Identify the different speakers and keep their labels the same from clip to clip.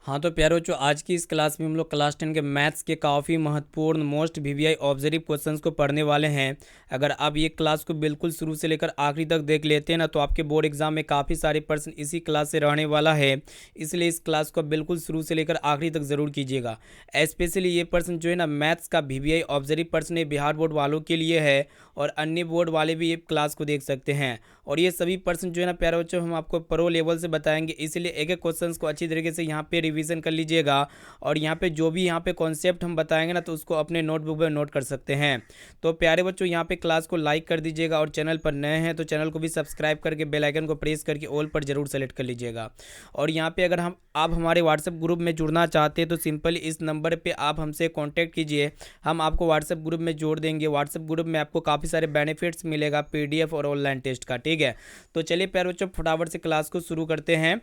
Speaker 1: हाँ तो प्यारे बच्चों, आज की इस क्लास में हम लोग क्लास 10 के मैथ्स के काफ़ी महत्वपूर्ण मोस्ट वीवीआई ऑब्जर्व क्वेश्चंस को पढ़ने वाले हैं। अगर आप ये क्लास को बिल्कुल शुरू से लेकर आखिरी तक देख लेते हैं ना, तो आपके बोर्ड एग्जाम में काफ़ी सारे प्रश्न इसी क्लास से रहने वाला है। इसलिए इस क्लास को बिल्कुल शुरू से लेकर आखिरी तक ज़रूर कीजिएगा। स्पेशली ये प्रश्न जो है ना, मैथ्स का वीवीआई ऑब्जर्व प्रश्न है, बिहार बोर्ड वालों के लिए है और अन्य बोर्ड वाले भी ये क्लास को देख सकते हैं। और ये सभी प्रश्न जो है ना प्यारे बच्चों, हम आपको प्रो लेवल से बताएंगे, इसलिए एक एक क्वेश्चन को अच्छी तरीके से यहाँ पे रिवीजन कर लीजिएगा। और यहाँ पे जो भी यहाँ पे कॉन्सेप्ट हम बताएंगे ना, तो उसको अपने नोटबुक में नोट कर सकते हैं। तो प्यारे बच्चों, यहाँ पे क्लास को लाइक कर दीजिएगा और चैनल पर नए हैं तो चैनल को भी सब्सक्राइब करके बेल आइकन को प्रेस करके ऑल पर जरूर सेलेक्ट कर लीजिएगा। और यहाँ पे अगर आप हमारे व्हाट्सएप ग्रुप में जुड़ना चाहते हैं तो सिंपली इस नंबर पे आप हमसे कांटेक्ट कीजिए, हम आपको व्हाट्सएप ग्रुप में जोड़ देंगे। व्हाट्सएप ग्रुप में आपको काफ़ी सारे बेनिफिट्स मिलेगा पीडीएफ और ऑनलाइन टेस्ट का, ठीक है। तो चलिए प्यारे बच्चों, फटाफट से क्लास को शुरू करते हैं।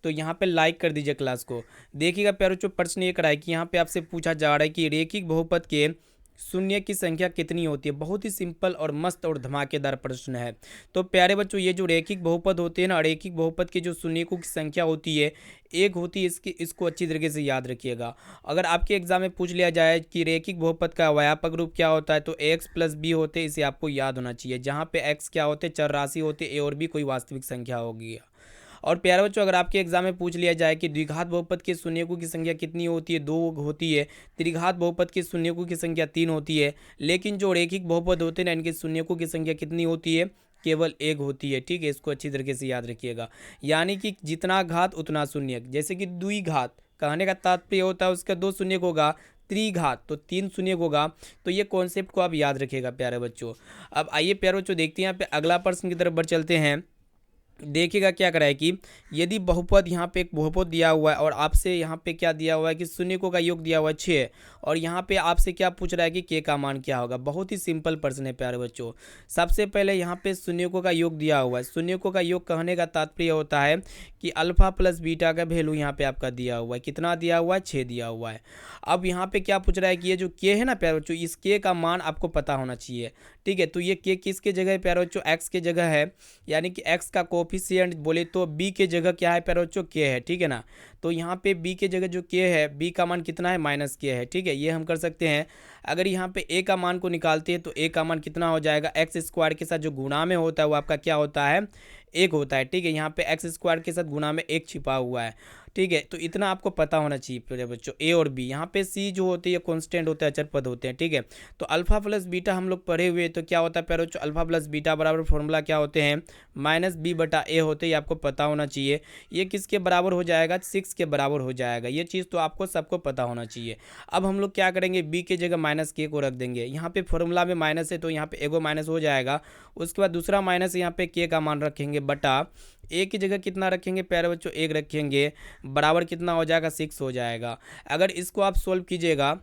Speaker 1: तो यहाँ पे लाइक कर दीजिए क्लास को। देखिएगा प्यारे बच्चों, प्रश्न ये कराए कि यहाँ पे आपसे पूछा जा रहा है कि रेखिक बहुपद के शून्य की संख्या कितनी होती है। बहुत ही सिंपल और मस्त और धमाकेदार प्रश्न है। तो प्यारे बच्चों, ये जो रेखिक बहुपद होते हैं ना, रेखिक बहुपद के जो शून्यकों की संख्या होती है एक होती है, इसको अच्छी तरीके से याद रखिएगा। अगर आपके एग्जाम में पूछ लिया जाए कि रेखिक बहुपद का व्यापक रूप क्या होता है, तो एक्स प्लस बी होते हैं, इसे आपको याद होना चाहिए। जहाँ पे एक्स क्या होते हैं, चर राशि होती है, ए और बी कोई वास्तविक संख्या होगी। और प्यारे बच्चों, अगर आपके एग्जाम में पूछ लिया जाए कि द्विघात बहुपद के शून्यकों की संख्या कितनी होती है, 2 होती है। त्रिघात बहुपद के शून्यकों की संख्या 3 होती है। लेकिन जो रेखिक बहुपद होते हैं ना, इनके शून्यकों की संख्या कितनी होती है, केवल 1 होती है, ठीक है। इसको अच्छी तरीके से याद रखिएगा। यानी कि जितना घात उतना शून्य। जैसे कि द्विघात कहने का तात्पर्य होता है उसका 2 शून्य होगा, त्रिघात तो 3 शून्य होगा। तो ये कॉन्सेप्ट को आप याद रखिएगा प्यारे बच्चों। अब आइए प्यारे बच्चों, देखते हैं यहाँ पे अगला प्रश्न की तरफ बढ़ चलते हैं। देखिएगा क्या करा है कि यदि बहुपद, यहाँ पे एक बहुपद दिया हुआ है और आपसे यहाँ पे क्या दिया हुआ है कि शून्यकों का योग दिया हुआ है 6, और यहाँ पे आपसे क्या पूछ रहा है कि के का मान क्या होगा। बहुत ही सिंपल प्रश्न है प्यारे बच्चों। सबसे पहले यहाँ पे शून्यकों का योग दिया हुआ है। शून्यकों का योग कहने का तात्पर्य होता है कि अल्फा प्लस बीटा का वैल्यू यहाँ पे आपका दिया हुआ है। कितना दिया हुआ है, 6 दिया हुआ है। अब यहाँ पे क्या पूछ रहा है कि ये जो के है ना प्यारे बच्चों, इस के का मान आपको पता होना चाहिए, ठीक है। तो ये के किसके जगह है प्यारे बच्चों, एक्स के जगह है। यानी कि एक्स का कोफिशिएंट बोले तो बी के जगह क्या है प्यारे बच्चों, के है, ठीक है ना। तो यहाँ पे बी के जगह जो के है, बी का मान कितना है, माइनस के है, ठीक है। ये हम कर सकते हैं। अगर यहाँ पे ए का मान को निकालते हैं तो ए का मान कितना हो जाएगा, एक्स स्क्वायर के साथ जो गुणा में होता है वो आपका क्या होता है, 1 होता है, ठीक है। यहाँ पे एक्स स्क्वायर के साथ गुणा में 1 छिपा हुआ है, ठीक है। तो इतना आपको पता होना चाहिए प्यारे बच्चों। ए और बी, यहाँ पे सी जो होती है कांस्टेंट होता है, अचर पद होते हैं, ठीक है। तो अल्फा प्लस बीटा हम लोग पढ़े हुए, तो क्या होता है प्यारे बच्चों, अल्फा प्लस बीटा बराबर फॉर्मूला क्या होते हैं, माइनस बी बटा ए होते हैं। ये आपको पता होना चाहिए। ये किसके बराबर हो जाएगा, 6 के बराबर हो जाएगा। ये चीज़ तो आपको सबको पता होना चाहिए। अब हम लोग क्या करेंगे, बी के जगह माइनस के को रख देंगे। यहाँ पे फॉर्मूला में माइनस है तो यहाँ पे एगो माइनस हो जाएगा। उसके बाद दूसरा माइनस यहाँ पे के का मान रखेंगे बटा ए की जगह कितना रखेंगे प्यारे बच्चों, 1 रखेंगे, बराबर कितना हो जाएगा, 6 हो जाएगा। अगर इसको आप सोल्व कीजिएगा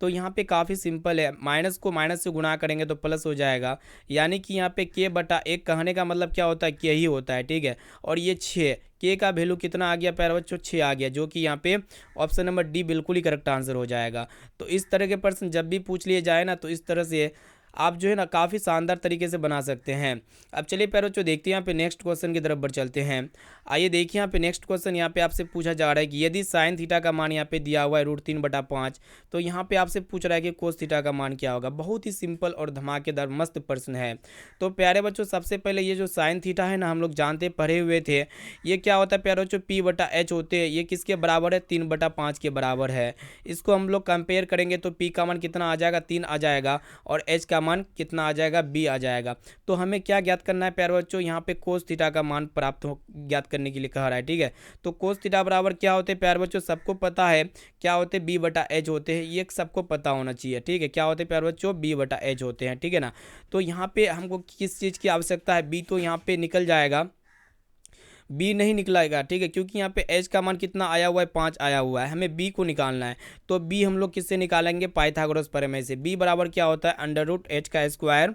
Speaker 1: तो यहाँ पे काफ़ी सिंपल है। माइनस को माइनस से गुणा करेंगे तो प्लस हो जाएगा। यानी कि यहाँ पे के बटा 1 कहने का मतलब क्या होता है, के ही होता है, ठीक है। और ये 6, के का वैल्यू कितना आ गया प्यारे बच्चों, 6 आ गया, जो कि यहाँ पे ऑप्शन नंबर डी बिल्कुल ही करेक्ट आंसर हो जाएगा। तो इस तरह के प्रश्न जब भी पूछ लिए जाए ना, तो इस तरह से आप जो है ना काफ़ी शानदार तरीके से बना सकते हैं। अब चलिए प्यारे बच्चों, देखते हैं यहाँ पे नेक्स्ट क्वेश्चन की तरफ बढ़ चलते हैं। आइए देखिए यहाँ पे नेक्स्ट क्वेश्चन, यहाँ पे आपसे पूछा जा रहा है कि यदि साइन थीटा का मान यहाँ पे दिया हुआ है √3/5, तो यहाँ पे आपसे पूछ रहा है कि कोस थीटा का मान क्या होगा। बहुत ही सिंपल और धमाकेदार मस्त प्रश्न है। तो प्यारे बच्चों, सबसे पहले ये जो साइन थीटा है ना, हम लोग जानते पढ़े हुए थे, ये क्या होता है प्यारे बच्चों, P/H होते हैं। ये किसके बराबर है, 3/5 के बराबर है। इसको हम लोग कंपेयर करेंगे तो P का मान कितना आ जाएगा, 3 आ जाएगा, और H का मान कितना आ जाएगा, बी आ जाएगा। तो हमें क्या ज्ञात करना है प्यारे बच्चों, यहाँ पे कोस थीटा का मान प्राप्त हो ज्ञात करने के लिए कह रहा है, ठीक है। तो कोस थीटा बराबर क्या होते हैं प्यारे बच्चों, सबको पता है क्या होते हैं, B/H होते हैं। ये सबको पता होना चाहिए, ठीक है। क्या होते हैं प्यारे बच्चों, B/H होते हैं, ठीक है ना। तो यहाँ पे हमको किस चीज़ की आवश्यकता है, बी तो यहाँ पे निकल जाएगा, बी नहीं निकलाएगा, ठीक है, क्योंकि यहाँ पे एच का मान कितना आया हुआ है, 5 आया हुआ है। हमें बी को निकालना है। तो बी हम लोग किससे निकालेंगे, पाइथागोरस प्रमेय से। बी बराबर क्या होता है, √H²।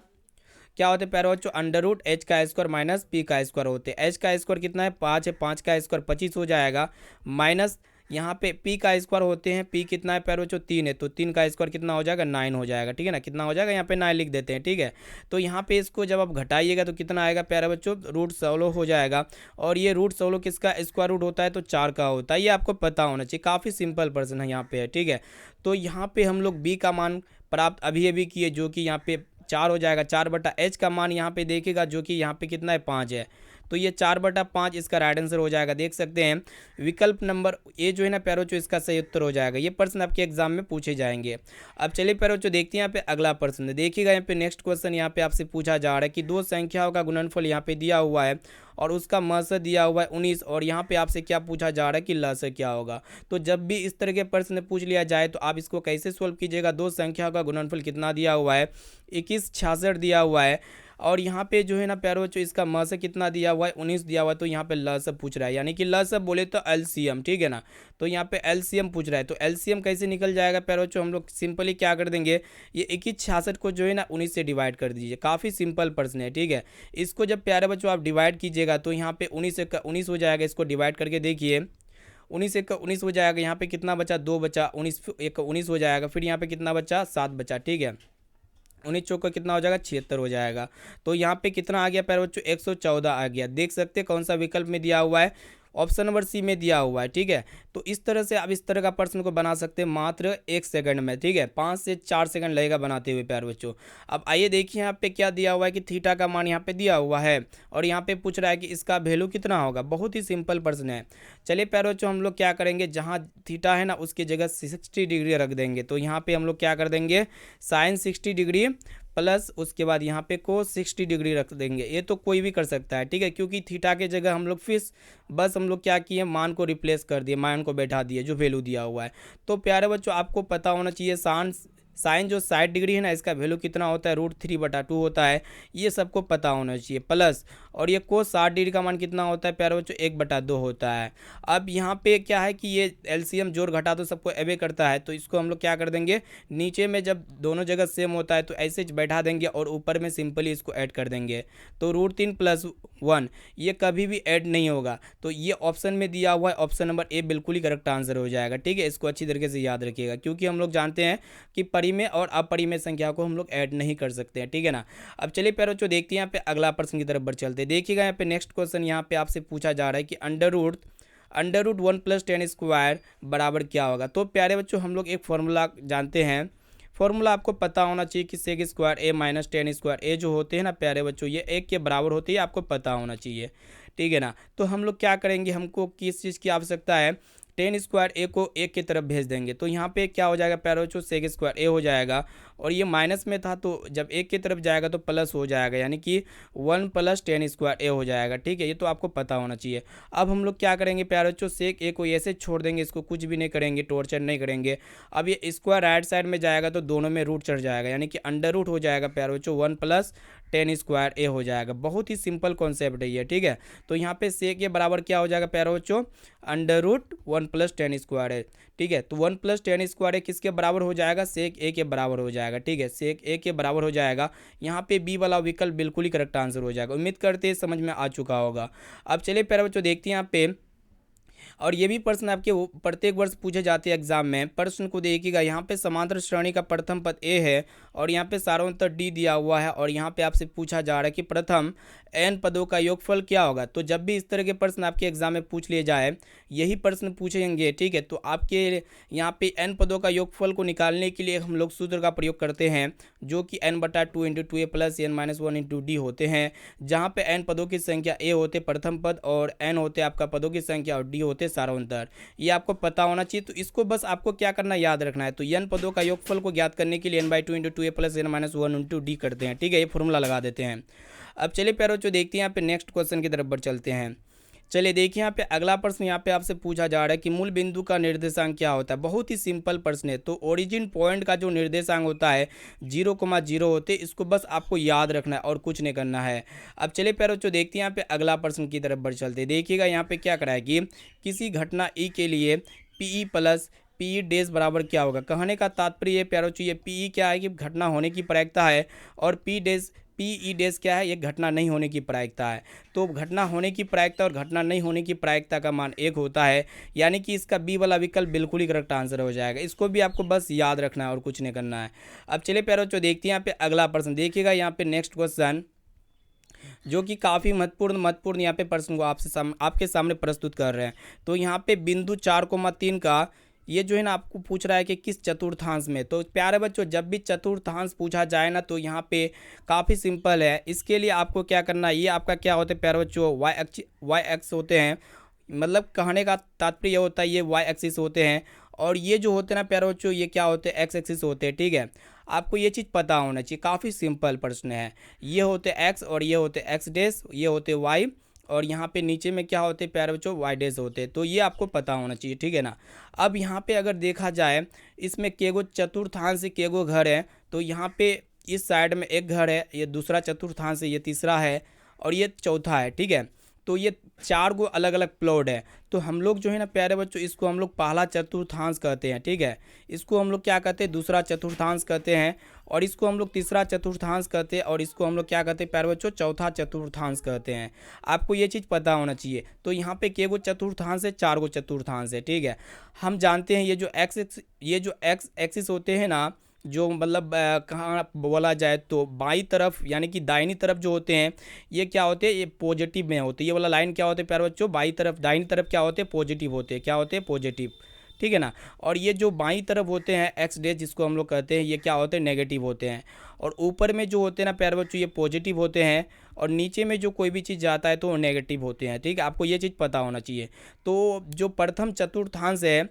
Speaker 1: क्या होते हैं प्यारे बच्चों, √H² माइनस पी का स्क्वायर होते हैं। एच का स्क्वायर कितना है, 5 है, 5 का स्क्वायर 25 हो जाएगा, माइनस यहाँ पे पी का स्क्वायर होते हैं, पी कितना है प्यारे बच्चों 3 है, तो 3 का स्क्वायर कितना हो जाएगा 9 हो जाएगा, ठीक है ना। कितना हो जाएगा यहाँ पे 9 लिख देते हैं, ठीक है। तो यहाँ पे इसको जब आप घटाइएगा तो कितना आएगा प्यारे बच्चों, √16 हो जाएगा। और ये √16 किसका स्क्वायर रूट होता है, तो 4 का होता है। ये आपको पता होना चाहिए, काफ़ी सिंपल प्रश्न है यहाँ पे है, ठीक है। तो यहाँ पे हम लोग बी का मान प्राप्त अभी अभी किए, जो कि यहाँ पे 4 हो जाएगा। 4/h का मान यहाँ पे देखेगा, जो कि यहाँ पे कितना है 5 है। तो ये 4/5 इसका राइट आंसर हो जाएगा। देख सकते हैं विकल्प नंबर ए जो है ना प्यारे बच्चों, इसका सही उत्तर हो जाएगा। ये प्रश्न आपके एग्जाम में पूछे जाएंगे। अब चलिए प्यारे बच्चों देखते हैं यहाँ पे अगला प्रश्न। देखिएगा यहाँ पे नेक्स्ट क्वेश्चन यहाँ पे आपसे पूछा जा रहा है कि दो संख्याओं का गुणनफल यहाँ पे दिया हुआ है और उसका मस दिया हुआ है 19, और यहाँ पे आपसे क्या पूछा जा रहा है कि लस क्या होगा। तो जब भी इस तरह के प्रश्न पूछ लिया जाए तो आप इसको कैसे सोल्व कीजिएगा। दो संख्याओं का गुणनफल कितना दिया हुआ है, 2166 दिया हुआ है, और यहाँ पे जो है ना प्यारे बच्चों इसका मस कितना दिया हुआ है 19 दिया हुआ है। तो यहाँ पे लस पूछ रहा है, यानी कि लस बोले तो एलसीएम, ठीक है ना। तो यहाँ पे एलसीएम पूछ रहा है, तो एलसीएम कैसे निकल जाएगा प्यारे बच्चों, हम लोग सिंपली क्या कर देंगे, ये 2166 को जो है ना 19 से डिवाइड कर दीजिए। काफ़ी सिंपल प्रश्न है, ठीक है। इसको जब प्यारे बच्चों आप डिवाइड कीजिएगा तो यहाँ पे 19 हो जाएगा। इसको डिवाइड करके देखिए, 19 हो जाएगा। यहाँ पे कितना बचा, 2 बचा, 19 हो जाएगा। फिर यहाँ पे कितना बचा, 7 बचा, ठीक है। 19 चौका कितना हो जाएगा, 76 हो जाएगा। तो यहाँ पे कितना आ गया प्यारे बच्चों, 114 आ गया। देख सकते हैं कौन सा विकल्प में दिया हुआ है, ऑप्शन नंबर सी में दिया हुआ है, ठीक है। तो इस तरह से आप इस तरह का प्रश्न को बना सकते हैं मात्र 1 सेकंड में, ठीक है। 5 से 4 सेकंड लगेगा बनाते हुए प्यारे बच्चों। अब आइए देखिए यहाँ पे क्या दिया हुआ है कि थीटा का मान यहाँ पे दिया हुआ है और यहाँ पे पूछ रहा है कि इसका वैल्यू कितना होगा। बहुत ही सिंपल प्रश्न है। चलिए प्यारे बच्चों हम लोग क्या करेंगे, जहाँ थीटा है ना उसकी जगह 60 डिग्री रख देंगे। तो यहाँ पे हम लोग क्या कर देंगे, साइन 60 डिग्री प्लस उसके बाद यहाँ पे कोस 60 डिग्री रख देंगे। ये तो कोई भी कर सकता है, ठीक है, क्योंकि थीटा के जगह हम लोग बस हम लोग क्या किए, मान को रिप्लेस कर दिए, मान को बैठा दिए जो वैल्यू दिया हुआ है। तो प्यारे बच्चों आपको पता होना चाहिए साइन जो 60 डिग्री है ना इसका वैल्यू कितना होता है, √3/2 होता है। ये सबको पता होना चाहिए। प्लस और ये कोस 60 डिग्री का मान कितना होता है प्यारे बच्चों, 1/2 होता है। अब यहाँ पे क्या है कि ये एलसीएम जोड़ घटा तो सबको एवे करता है। तो इसको हम लोग क्या कर देंगे, नीचे में जब दोनों जगह सेम होता है तो ऐसे बैठा देंगे और ऊपर में सिंपली इसको ऐड कर देंगे। तो √3 + 1 ये कभी भी ऐड नहीं होगा। तो ये ऑप्शन में दिया हुआ है, ऑप्शन नंबर ए बिल्कुल ही करेक्ट आंसर हो जाएगा, ठीक है। इसको अच्छी तरीके से याद रखिएगा, क्योंकि हम लोग जानते हैं कि परिमेय और अपरिमेय संख्या को हम लोग ऐड नहीं कर सकते हैं, ठीक है ना। अब चलिए प्यारे बच्चों देखते हैं यहाँ पे अगला प्रश्न की तरफ बढ़ चलते हैं। देखिएगा यहाँ पे नेक्स्ट क्वेश्चन यहाँ पे आपसे पूछा जा रहा है कि अंडर रूट 1 + 10² बराबर क्या होगा। तो प्यारे बच्चों हम लोग एक फॉर्मूला जानते हैं। फॉर्मूला आपको पता होना चाहिए कि sec² a - 10² a जो होते हैं ना प्यारे बच्चों, ये 1 के बराबर होती है, आपको पता होना चाहिए, ठीक है ना। तो हम लोग क्या करेंगे, हमको किस चीज़ की आवश्यकता है, 10² a को 1 की तरफ भेज देंगे। तो यहाँ पे क्या हो जाएगा प्यारे बच्चों, sec² a हो जाएगा। और ये माइनस में था तो जब 1 की तरफ जाएगा तो प्लस हो जाएगा, यानी कि 1 + 10² a हो जाएगा, ठीक है। ये तो आपको पता होना चाहिए। अब हम लोग क्या करेंगे प्यारे बच्चों, sec a को ऐसे छोड़ देंगे, इसको कुछ भी नहीं करेंगे, टॉर्चर नहीं करेंगे। अब ये स्क्वायर राइट साइड में जाएगा तो दोनों में रूट चढ़ जाएगा, यानी कि अंडर रूट हो जाएगा प्यारे बच्चों 1 + 10² a हो जाएगा। बहुत ही सिंपल कॉन्सेप्ट है ये, ठीक है। तो यहाँ पे sec a बराबर क्या हो जाएगा प्यारे बच्चों, √1 + 10² है, ठीक है। तो 1 + 10² a किसके बराबर हो जाएगा, sec a के बराबर हो जाएगा, ठीक है। sec a के बराबर हो जाएगा। यहाँ पे बी वाला विकल्प बिल्कुल ही करेक्ट आंसर हो जाएगा। उम्मीद करते हैं समझ में आ चुका होगा। अब चलिए प्यारे बच्चों देखते हैं यहाँ पे, और ये भी प्रश्न आपके प्रत्येक वर्ष पूछे जाते हैं एग्जाम में। प्रश्न को देखिएगा, यहाँ पे समांतर श्रेणी का प्रथम पद ए है और यहाँ पे सारोत्तर डी दिया हुआ है, और यहाँ पे आपसे पूछा जा रहा है कि प्रथम n पदों का योगफल क्या होगा। तो जब भी इस तरह के प्रश्न आपके एग्जाम में पूछ लिए जाए, यही प्रश्न पूछेंगे, ठीक है। तो आपके यहाँ पे n पदों का योगफल को निकालने के लिए हम लोग सूत्र का प्रयोग करते हैं, जो कि n/2 × 2a + n - 1 × d होते हैं, जहाँ पे n पदों की संख्या a होते प्रथम पद और n होते आपका पदों की संख्या और d होते सारोत्तर। ये आपको पता होना चाहिए। तो इसको बस आपको क्या करना, याद रखना है। तो n पदों का योगफल को ज्ञात करने के लिए n/2 × 2a + n - 1 × d करते हैं, ठीक है। ये फॉर्मूला लगा देते हैं। अब चलिए प्यारे बच्चों देखते हैं यहाँ पे नेक्स्ट क्वेश्चन की तरफ बढ़ चलते हैं। चलिए देखिए यहाँ पे अगला प्रश्न यहाँ पे आपसे पूछा जा रहा है कि मूल बिंदु का निर्देशांक क्या होता है। बहुत ही सिंपल प्रश्न है। तो ओरिजिन पॉइंट का जो निर्देशांक होता है 0,0 होते, इसको बस आपको याद रखना है और कुछ नहीं करना है। अब चलिए प्यारे बच्चों देखते हैं यहाँ पे अगला प्रश्न की तरफ बढ़ चलते हैं। देखिएगा यहाँ पे क्या करा है कि किसी घटना ई के लिए PE + PE' बराबर क्या होगा। कहने का तात्पर्य ये प्यारे बच्चों, ये PE क्या है कि घटना होने की प्रायिकता है, और P' पी ई डैश क्या है, ये घटना नहीं होने की प्रायिकता है। तो घटना होने की प्रायिकता और घटना नहीं होने की प्रायिकता का मान 1 होता है, यानी कि इसका बी वाला विकल्प बिल्कुल ही करेक्ट आंसर हो जाएगा। इसको भी आपको बस याद रखना है और कुछ नहीं करना है। अब चलिए प्यारे बच्चों देखते हैं यहाँ पे अगला प्रश्न। देखिएगा यहाँ पे नेक्स्ट क्वेश्चन जो कि काफ़ी महत्वपूर्ण यहाँ पे प्रश्न को आपके सामने प्रस्तुत कर रहे हैं। तो यहाँ पे बिंदु 4,3 का ये जो है ना आपको पूछ रहा है कि किस चतुर्थांश में। तो प्यारे बच्चों जब भी चतुर्थांश पूछा जाए ना तो यहाँ पे काफ़ी सिंपल है। इसके लिए आपको क्या करना है, ये आपका क्या होता है प्यारे बच्चों, वाई एक्स होते हैं। मतलब कहने का तात्पर्य ये होता है ये वाई एक्सिस होते हैं, और ये जो होते हैं ना प्यारे बच्चों ये क्या होते हैं, एक्स एक्सिस होते हैं। ठीक है, आपको ये चीज़ पता होना चाहिए। काफ़ी सिंपल प्रश्न है। ये होते एक्स और ये होते एक्स डैश, ये होते वाई, और यहाँ पे नीचे में क्या होते हैं प्यारे बच्चों, वाई डैश होते हैं। तो ये आपको पता होना चाहिए। ठीक है ना। अब यहाँ पे अगर देखा जाए इसमें केगो चतुर्थांश से केगो घर है, तो यहाँ पे इस साइड में एक घर है, ये दूसरा चतुर्थांश है, ये तीसरा है और ये चौथा है। ठीक है, तो ये 4 गो अलग अलग प्लॉट है। तो हम लोग जो है ना प्यारे बच्चों इसको हम लोग पहला चतुर्थांश कहते हैं। ठीक है, इसको हम लोग क्या कहते हैं, दूसरा चतुर्थांश कहते हैं, और इसको हम लोग तीसरा चतुर्थांश कहते हैं, और इसको हम लोग क्या कहते हैं प्यारे बच्चों, चौथा चतुर्थांश कहते हैं। आपको ये चीज़ पता होना चाहिए। तो यहाँ पे के गो चतुर्थांश है, 4 गो चतुर्थांश है। ठीक है, हम जानते हैं ये जो एक्स एक्सिस होते हैं ना, जो मतलब कहाँ बोला जाए तो बाई तरफ यानी कि दाहिनी तरफ जो होते हैं ये क्या होते हैं, ये पॉजिटिव में होते हैं। ये वाला लाइन क्या होते हैं प्यारे बच्चों, बाई तरफ दाहिनी तरफ क्या होते हैं, पॉजिटिव होते हैं। क्या होते हैं, पॉजिटिव। ठीक है ना। और ये जो बाई तरफ होते हैं एक्स डैश जिसको हम लोग कहते हैं, ये क्या होते हैं, नेगेटिव होते हैं। और ऊपर में जो होते हैं ना प्यारे बच्चों ये पॉजिटिव होते हैं, और नीचे में जो कोई भी चीज़ जाता है तो वो नेगेटिव होते हैं। ठीक है, आपको ये चीज़ पता होना चाहिए। तो जो प्रथम चतुर्थांश है,